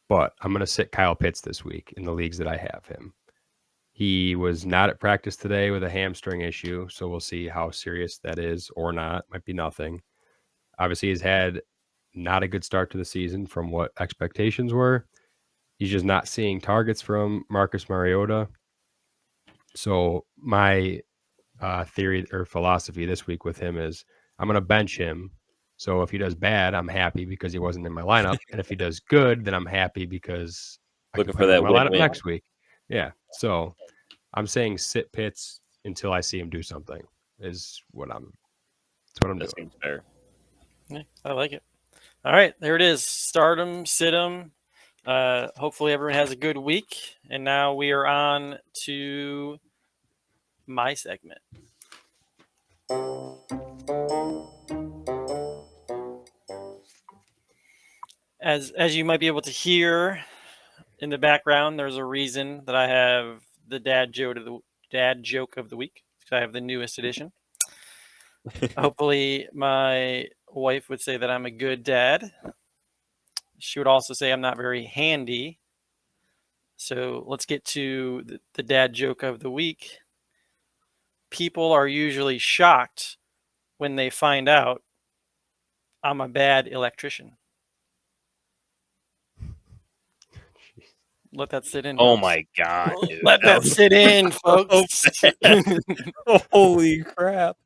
But I'm going to sit Kyle Pitts this week in the leagues that I have him. He was not at practice today with a hamstring issue. So we'll see how serious that is or not. Might be nothing. Obviously, he's had not a good start to the season from what expectations were. He's just not seeing targets from Marcus Mariota. So my theory or philosophy this week with him is I'm going to bench him. So if he does bad, I'm happy because he wasn't in my lineup. And if he does good, then I'm happy because I Looking can for put him that in my lineup win-win. next week. Yeah. So I'm saying sit Pitts until I see him do something is what I'm doing. That seems fair. Yeah, I like it. All right, there it is. Start him, sit him. Hopefully everyone has a good week. And now we are on to my segment. As you might be able to hear in the background, there's a reason that I have the dad joke of the week. I have the newest edition. Hopefully my wife would say that I'm a good dad. She would also say I'm not very handy. So let's get to the dad joke of the week. People are usually shocked when they find out I'm a bad electrician. Let that sit in. Oh folks. my God, dude. Let that sit in, folks. Holy crap.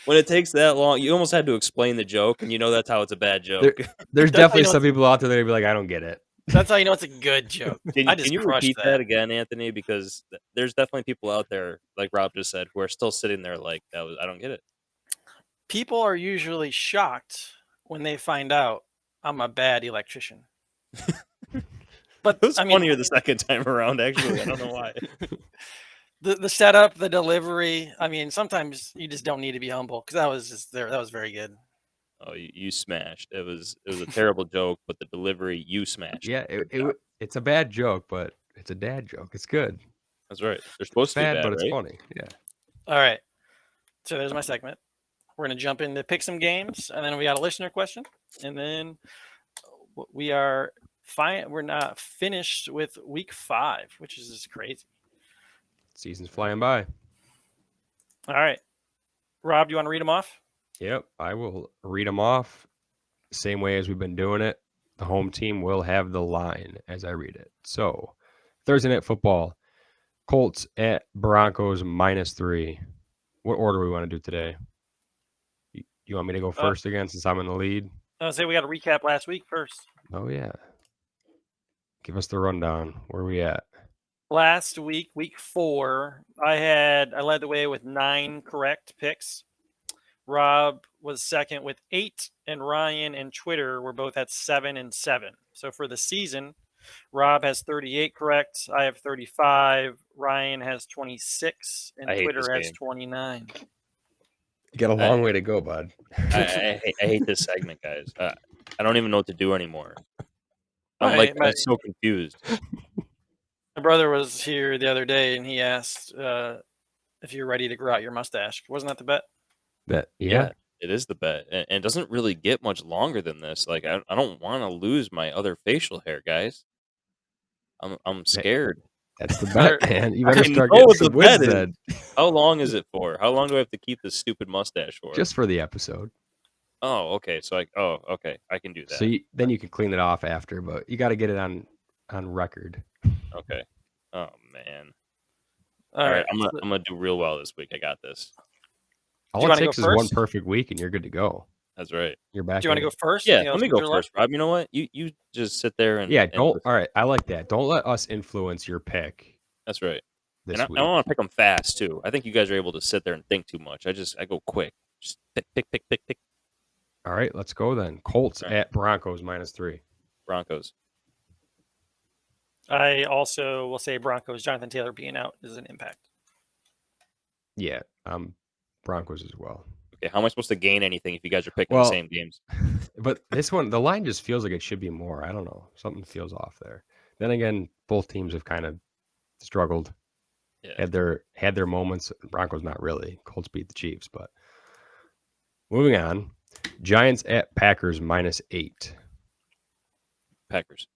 When it takes that long, you almost had to explain the joke, and you know that's how it's a bad joke. There's definitely some people out there that would be like, I don't get it. That's how you know it's a good joke. Can you repeat that again, Anthony? Because there's definitely people out there, like Rob just said, who are still sitting there like, I don't get it. People are usually shocked when they find out I'm a bad electrician. But it was funnier the second time around, actually. I don't know why. The setup, the delivery. I mean, sometimes you just don't need to be humble because that was just there. That was very good. Oh, you smashed. It was a terrible joke, but the delivery, you smashed. Yeah, it's a bad joke, but it's a dad joke. It's good. That's right. They're supposed to be bad, but it's right? funny. Yeah. All right. So there's my segment. We're going to jump into pick some games, and then we got a listener question, and then we are fine. We're not finished with week 5, which is just crazy. Season's flying by. All right. Rob, do you want to read them off? Yep, I will read them off the same way as we've been doing it. The home team will have the line as I read it. So, Thursday Night Football, Colts at Broncos -3. What order we want to do today? You want me to go first again since I'm in the lead? I was say we got to recap last week first. Oh, yeah. Give us the rundown. Where are we at? Last week, week 4, I led the way with 9 correct picks. Rob was second with 8, and Ryan and Twitter were both at 7 and 7. So for the season, Rob has 38 correct. I have 35. Ryan has 26. And I hate Twitter this has game. 29. You got a long way to go, bud. I hate this segment, guys. I don't even know what to do anymore. I'm Right, I'm so confused. My brother was here the other day, and he asked if you're ready to grow out your mustache. Wasn't that the bet? Yeah. It is the bet, and it doesn't really get much longer than this. Like I don't want to lose my other facial hair, guys. I'm scared. That's the bet, man. You better I start know getting what some the bet wins is. then. How long is it for? How long do I have to keep this stupid mustache for? Just for the episode. Oh, okay. So okay. I can do that. So then you can clean it off after, but you got to get it on record. Okay. Oh man. All right. I'm gonna do real well this week. I got this. All it takes is one perfect week, and you're good to go. That's right. You're back. Do you want to go first? Yeah, let me go first, Rob. You know what? You just sit there and all right. I like that. Don't let us influence your pick. That's right. This week. I want to pick them fast too. I think you guys are able to sit there and think too much. I go quick. Just pick. All right, let's go then. Colts at Broncos -3. Broncos. I also will say Broncos. Jonathan Taylor being out is an impact. Yeah, Broncos as well. Okay, how am I supposed to gain anything if you guys are picking the same games? But this one, the line just feels like it should be more. I don't know. Something feels off there. Then again, both teams have kind of struggled. Yeah. Had their moments. Broncos not really. Colts beat the Chiefs, but moving on. Giants at Packers -8. Packers.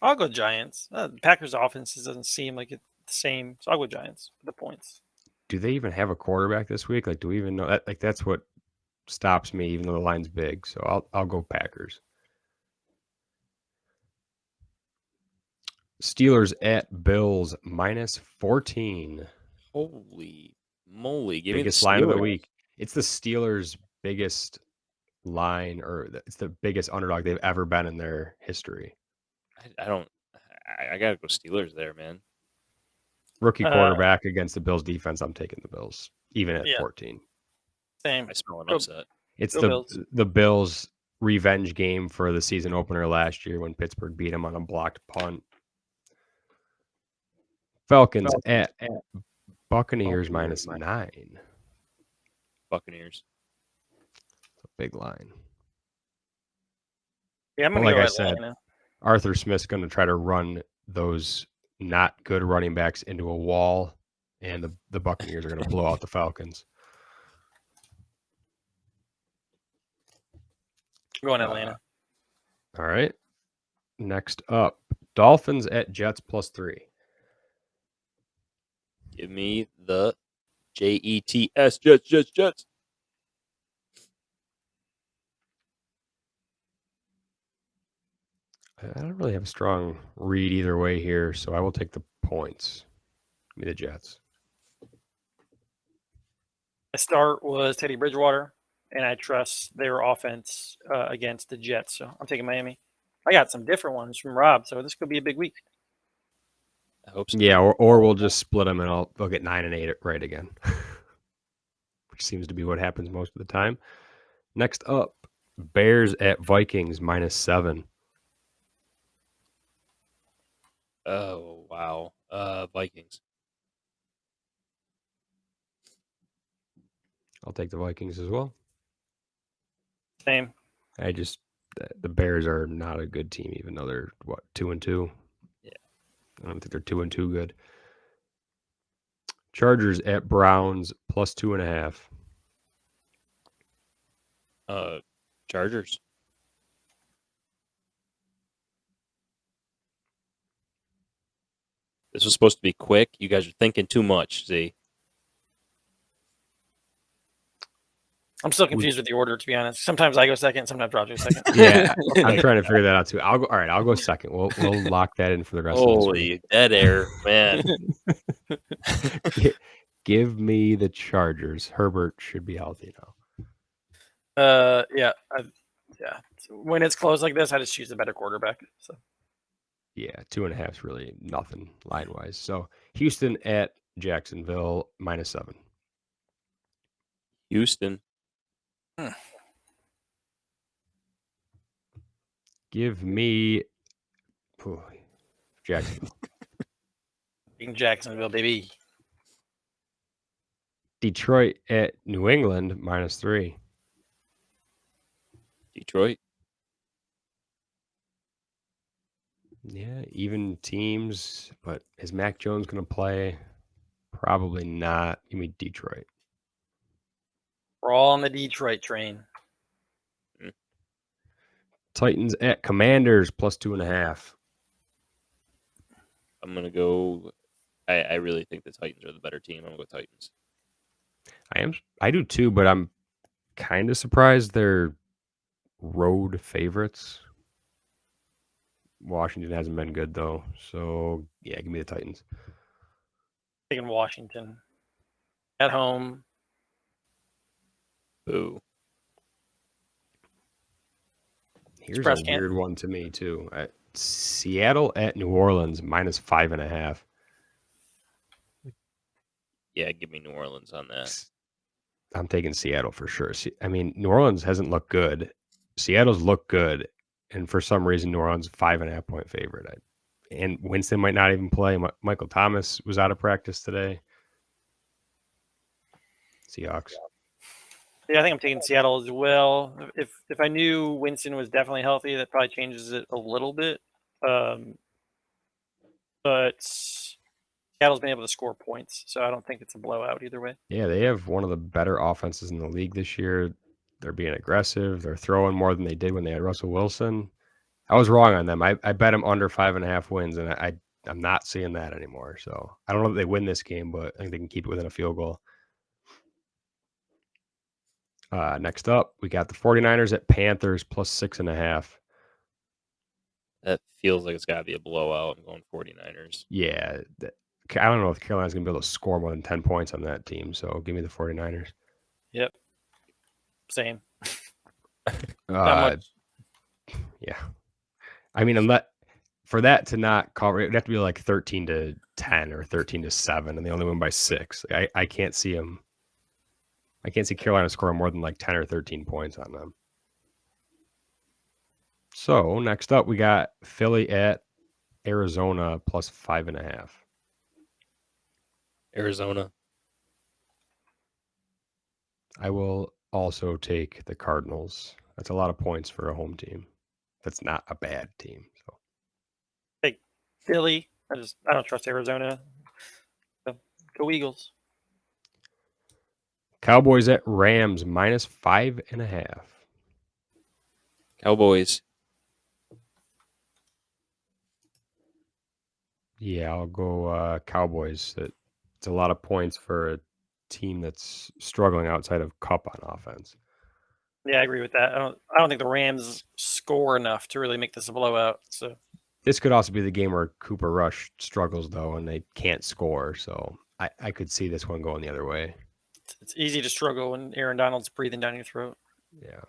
I'll go Giants. Packers offense doesn't seem like it's the same, so I'll go Giants for the points. Do they even have a quarterback this week? Like, do we even know that? Like, that's what stops me, even though the line's big. So I'll go Packers. Steelers at Bills -14. Holy moly! Biggest line of the week. It's the Steelers' biggest line, or it's the biggest underdog they've ever been in their history. I gotta go Steelers there, man. Rookie quarterback against the Bills defense. I'm taking the Bills, even at 14. Same. I smell an upset. It's the Bills' revenge game for the season opener last year when Pittsburgh beat them on a blocked punt. Falcons at Buccaneers -9. Buccaneers. It's a big line. Yeah, I'm but gonna like go I said, Atlanta. Arthur Smith's going to try to run those not good running backs into a wall, and the Buccaneers are going to blow out the Falcons. Going Atlanta. All right. Next up, Dolphins at Jets +3. Give me the Jets, Jets. I don't really have a strong read either way here, so I will take the points. Give me the Jets. My start was Teddy Bridgewater, and I trust their offense against the Jets, so I'm taking Miami. I got some different ones from Rob, so this could be a big week. I hope so. Yeah, or we'll just split them and they'll get 9 and 8 right again, which seems to be what happens most of the time. Next up, Bears at Vikings -7. Oh wow, Vikings. I'll take the Vikings as well. Same. The Bears are not a good team, even though they're 2-2. Yeah, I don't think they're 2-2 good. Chargers at Browns +2.5. Chargers. This was supposed to be quick. You guys are thinking too much. See. I'm still confused with the order, to be honest. Sometimes I go second, sometimes Rob goes second. Yeah, I'm trying to figure that out too. All right, I'll go second. We'll lock that in for the rest of this week. Holy dead air, man. Give me the Chargers. Herbert should be healthy now. Yeah. When it's close like this, I just choose a better quarterback. So. Yeah, 2.5 is really nothing line-wise. So Houston at Jacksonville -7. Houston. Give me Jacksonville. In Jacksonville, baby. Detroit at New England, -3. Detroit. Yeah, even teams, but is Mac Jones going to play? Probably not. Give me Detroit. We're all on the Detroit train. Titans at Commanders, +2.5. I'm going to go. I really think the Titans are the better team. I'm going to go Titans. I do too, but I'm kind of surprised they're road favorites. Washington hasn't been good though, so yeah, give me the Titans. Taking Washington at home. Boo. Here's a weird one to me too. Seattle at New Orleans, -5.5. Yeah, give me New Orleans on that. I'm taking Seattle for sure. I mean, New Orleans hasn't looked good. Seattle's looked good, and for some reason, New Orleans 5.5 point favorite. And Winston might not even play. Michael Thomas was out of practice today. Seahawks. Yeah, I think I'm taking Seattle as well. If I knew Winston was definitely healthy, that probably changes it a little bit. But Seattle's been able to score points, so I don't think it's a blowout either way. Yeah, they have one of the better offenses in the league this year. They're being aggressive. They're throwing more than they did when they had Russell Wilson. I was wrong on them. I bet them under 5.5 wins, and I'm not seeing that anymore. So I don't know if they win this game, but I think they can keep it within a field goal. Next up, we got the 49ers at Panthers +6.5. That feels like it's got to be a blowout. I'm going 49ers. Yeah. I don't know if Carolina's going to be able to score more than 10 points on that team. So give me the 49ers. Yep. Same. Yeah. I mean, for that to not cover, it would have to be like 13-10 or 13-7, and they only win by 6. I can't see them. I can't see Carolina scoring more than like 10 or 13 points on them. So next up, we got Philly at Arizona +5.5. Arizona. I will also take the Cardinals. That's a lot of points for a home team. That's not a bad team. So take Philly. I don't trust Arizona. So go Eagles. Cowboys at Rams -5.5. Cowboys. Yeah, I'll go Cowboys. It's a lot of points for a team that's struggling outside of Cup on offense. Yeah, I agree with that. I don't think the Rams score enough to really make this a blowout. So this could also be the game where Cooper Rush struggles though, and they can't score. So I could see this one going the other way. It's easy to struggle when Aaron Donald's breathing down your throat. Yeah.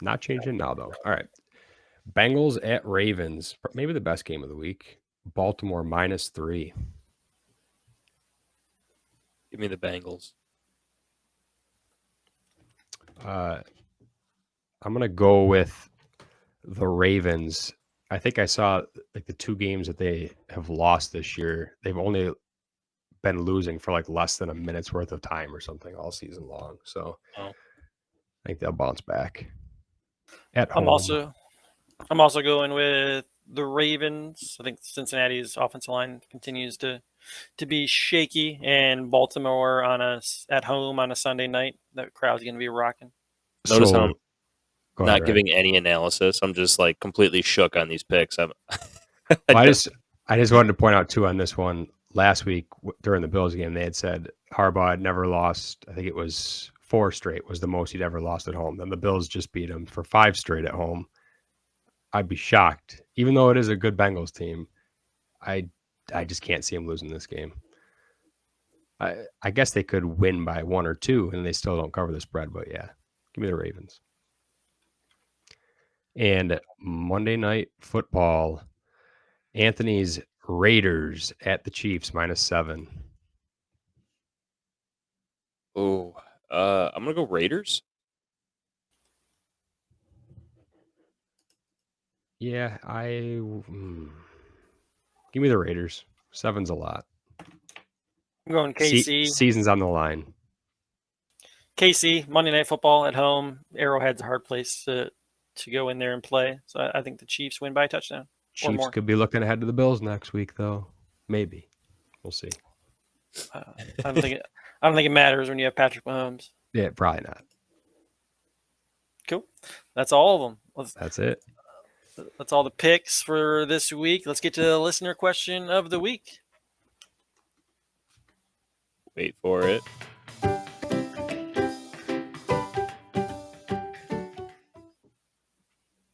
Not changing now though. All right. Bengals at Ravens. Maybe the best game of the week. Baltimore -3. Give me the Bengals. I'm going to go with the Ravens. I think I saw like the 2 games that they have lost this year. They've only been losing for like less than a minute's worth of time or something all season long. So I think they'll bounce back. At home. I'm also going with the Ravens. I think Cincinnati's offensive line continues to be shaky, and Baltimore at home on a Sunday night, that crowd's going to be rocking. Notice how I'm not giving any analysis. I'm just like completely shook on these picks. I just wanted to point out too on this one. Last week during the Bills game, they had said Harbaugh had never lost. I think it was 4 straight was the most he'd ever lost at home. Then the Bills just beat him for 5 straight at home. I'd be shocked, even though it is a good Bengals team. I just can't see him losing this game. I guess they could win by 1 or 2, and they still don't cover the spread. But yeah, give me the Ravens. And Monday Night Football, Anthony's Raiders at the Chiefs -7. Oh, I'm gonna go Raiders. Yeah, give me the Raiders. 7's a lot. I'm going KC. Season's on the line. KC, Monday Night Football at home. Arrowhead's a hard place to go in there and play. So I think the Chiefs win by a touchdown. Chiefs could be looking ahead to the Bills next week, though. Maybe. We'll see. I don't think it matters when you have Patrick Mahomes. Yeah, probably not. Cool. That's all of them. That's it. That's all the picks for this week. Let's get to the listener question of the week. Wait for it.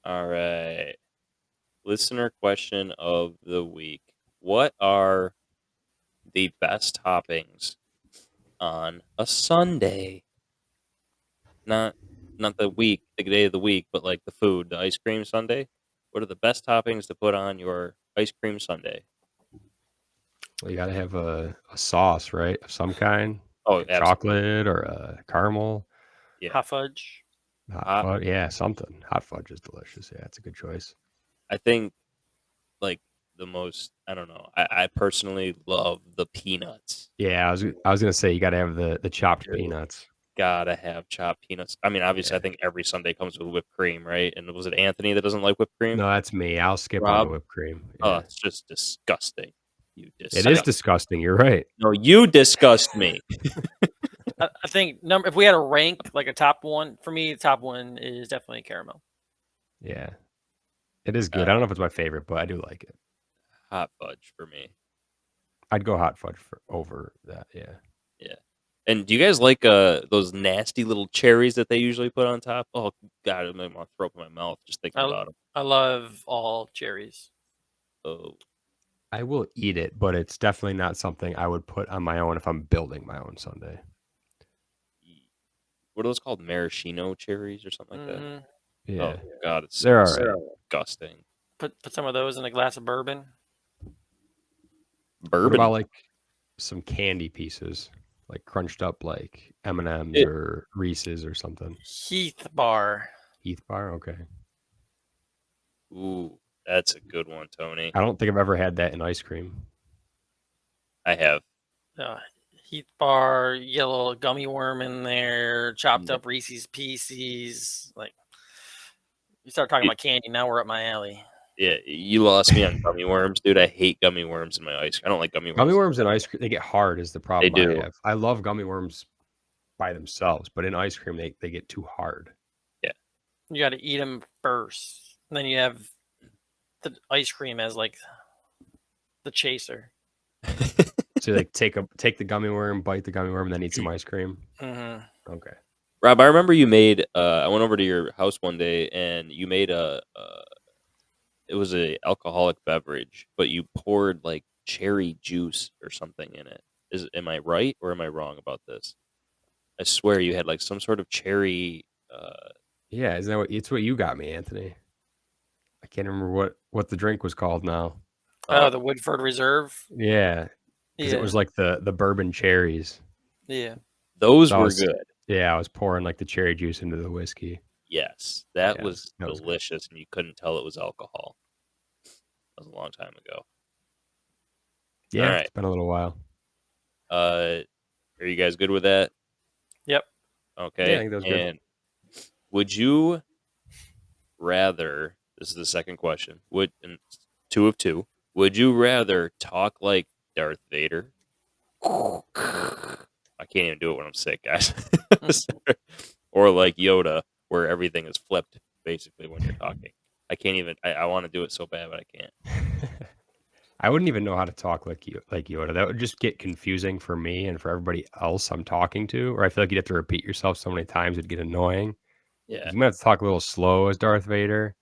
All right. Listener question of the week. What are the best toppings on a Sunday? Not the day of the week, but like the food, the ice cream sundae. What are the best toppings to put on your ice cream sundae? Well, you got to have a sauce, right, of some kind. Oh, like chocolate or a caramel. Yeah. Hot fudge. Hot fudge, yeah, something. Hot fudge is delicious. Yeah, it's a good choice. I think, like, the most, I don't know. I personally love the peanuts. Yeah, I was gonna say you got to have the chopped peanuts. Gotta have chopped peanuts. I mean, obviously, I think every Sunday comes with whipped cream, right? And was it Anthony that doesn't like whipped cream? No, that's me. I'll skip on the whipped cream. Yeah. Oh, it's just disgusting. It is disgusting. You're right. No, you disgust me. I think if we had a rank, like a top one, for me, the top one is definitely caramel. Yeah, it is good. I don't know if it's my favorite, but I do like it. Hot fudge for me. I'd go hot fudge over that. Yeah. Yeah. And do you guys like those nasty little cherries that they usually put on top? Oh God, it made my throat in my mouth just thinking about them. I love all cherries. Oh. I will eat it, but it's definitely not something I would put on my own if I'm building my own sundae. What are those called? Maraschino cherries or something like that? Yeah. Oh God, it's so disgusting. Put some of those in a glass of bourbon. What about like some candy pieces, like crunched up, like M&Ms or Reese's or something? Heath bar. Heath bar, okay. Ooh, that's a good one, Tony. I don't think I've ever had that in ice cream. I have. Heath bar, yellow gummy worm in there, chopped up Reese's Pieces. Like, you start talking about candy, now we're up my alley. Yeah, you lost me on gummy worms, dude. I hate gummy worms in my ice cream. I don't like gummy worms. Gummy worms in ice cream, they get hard is the problem They do. I have. I love gummy worms by themselves, but in ice cream, they get too hard. Yeah. You got to eat them first. And then you have the ice cream as like the chaser. So like take the gummy worm, bite the gummy worm, and then eat some ice cream. Mm-hmm. Okay. Rob, I remember you made. I went over to your house one day, and you made it was a alcoholic beverage, but you poured like cherry juice or something in it. Am I right or am I wrong about this? I swear you had like some sort of cherry. Yeah, isn't that it's what you got me, Anthony? I can't remember what the drink was called now. Oh, the Woodford Reserve. Yeah. Because it was like the bourbon cherries. Yeah. Those were good. Yeah, I was pouring like the cherry juice into the whiskey. Yes, that was delicious, and you couldn't tell it was alcohol. That was a long time ago. Yeah, It's been a little while. Are you guys good with that? Yep. Okay. Yeah, I think that was good. Would you rather? This is the second question. Two of two. Would you rather talk like Darth Vader? I can't even do it when I'm sick, guys. Or like Yoda, where everything is flipped basically when you're talking. I can't even. I want to do it so bad, but I can't. I wouldn't even know how to talk like Yoda. That would just get confusing for me and for everybody else I'm talking to. Or I feel like you'd have to repeat yourself so many times it'd get annoying. Yeah, you might have to talk a little slow as Darth Vader,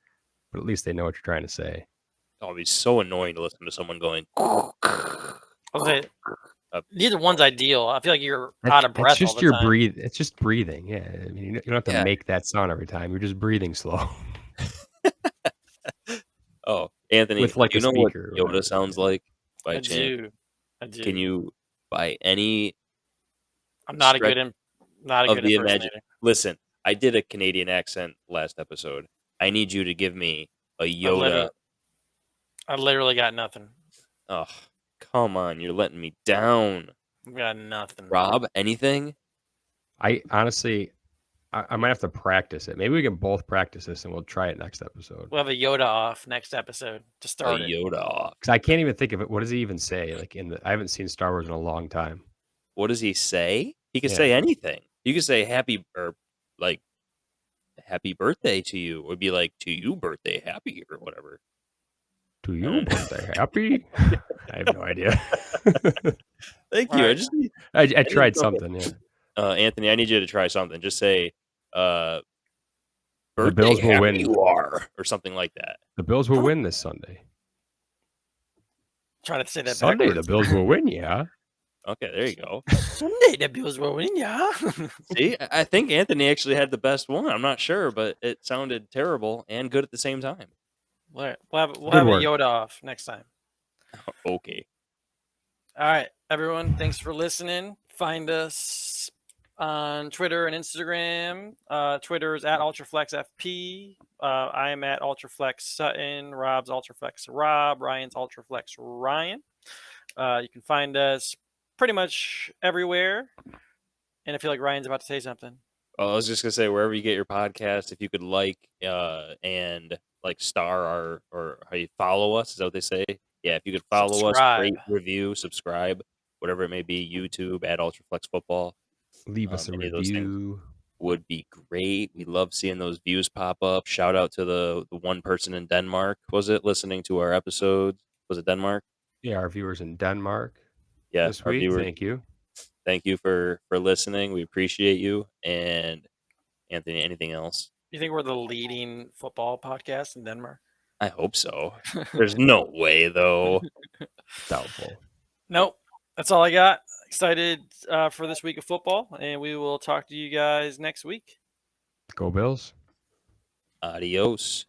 but at least they know what you're trying to say. Oh, it'd be so annoying to listen to someone going. Okay. Neither one's ideal. I feel like you're out of breath. It's just all the time. It's just breathing. Yeah, I mean, you don't have to make that sound every time. You're just breathing slow. Oh, Anthony, with like do you know what Yoda sounds like? I do. Can you, by any? I'm not a good impersonator. Listen, I did a Canadian accent last episode. I need you to give me A Yoda. I literally got nothing. Oh, come on. You're letting me down. I got nothing. Rob, anything? I honestly, I might have to practice it. Maybe we can both practice this and we'll try it next episode. We'll have a Yoda off next episode to start it. Yoda off. Because I can't even think of it. What does he even say? Like I haven't seen Star Wars in a long time. What does he say? He can say anything. You can say happy birthday to you. It would be like, to you birthday happy or whatever. To you birthday happy? I have no idea. Thank you. Right. I tried something. Yeah. Anthony, I need you to try something. Just say, The birthday Bills will happy win. you are, or something like that. The Bills will win this Sunday. Trying to say that Sunday, backwards. the Bills will win. Yeah. Okay, there you go. Sunday, the Bills will win, yeah. See, I think Anthony actually had the best one. I'm not sure, but it sounded terrible and good at the same time. We'll have a work. Yoda off next time. Okay. All right, everyone. Thanks for listening. Find us on Twitter and Instagram. Twitter is at UltraflexFP. I am at Ultraflex Sutton. Rob's Ultraflex Rob. Ryan's Ultraflex Ryan. You can find us pretty much everywhere. And I feel like Ryan's about to say something. I was just gonna say, wherever you get your podcast, if you could and star or how you follow us, is that what they say? Yeah, if you could follow us, rate, review, subscribe, whatever it may be, YouTube at Ultraflex Football. Leave us a any of those things review. would be great. We love seeing those views pop up. Shout out to the one person in Denmark. Was it listening to our episodes? Was it Denmark? Yeah, our viewers in Denmark. Yeah, this our week. viewers. Thank you. Thank you for listening. We appreciate you. And Anthony, anything else? You think we're the leading football podcast in Denmark? I hope so. There's no way, though. Doubtful. Nope. That's all I got. Excited for this week of football, and we will talk to you guys next week. Go Bills. Adios.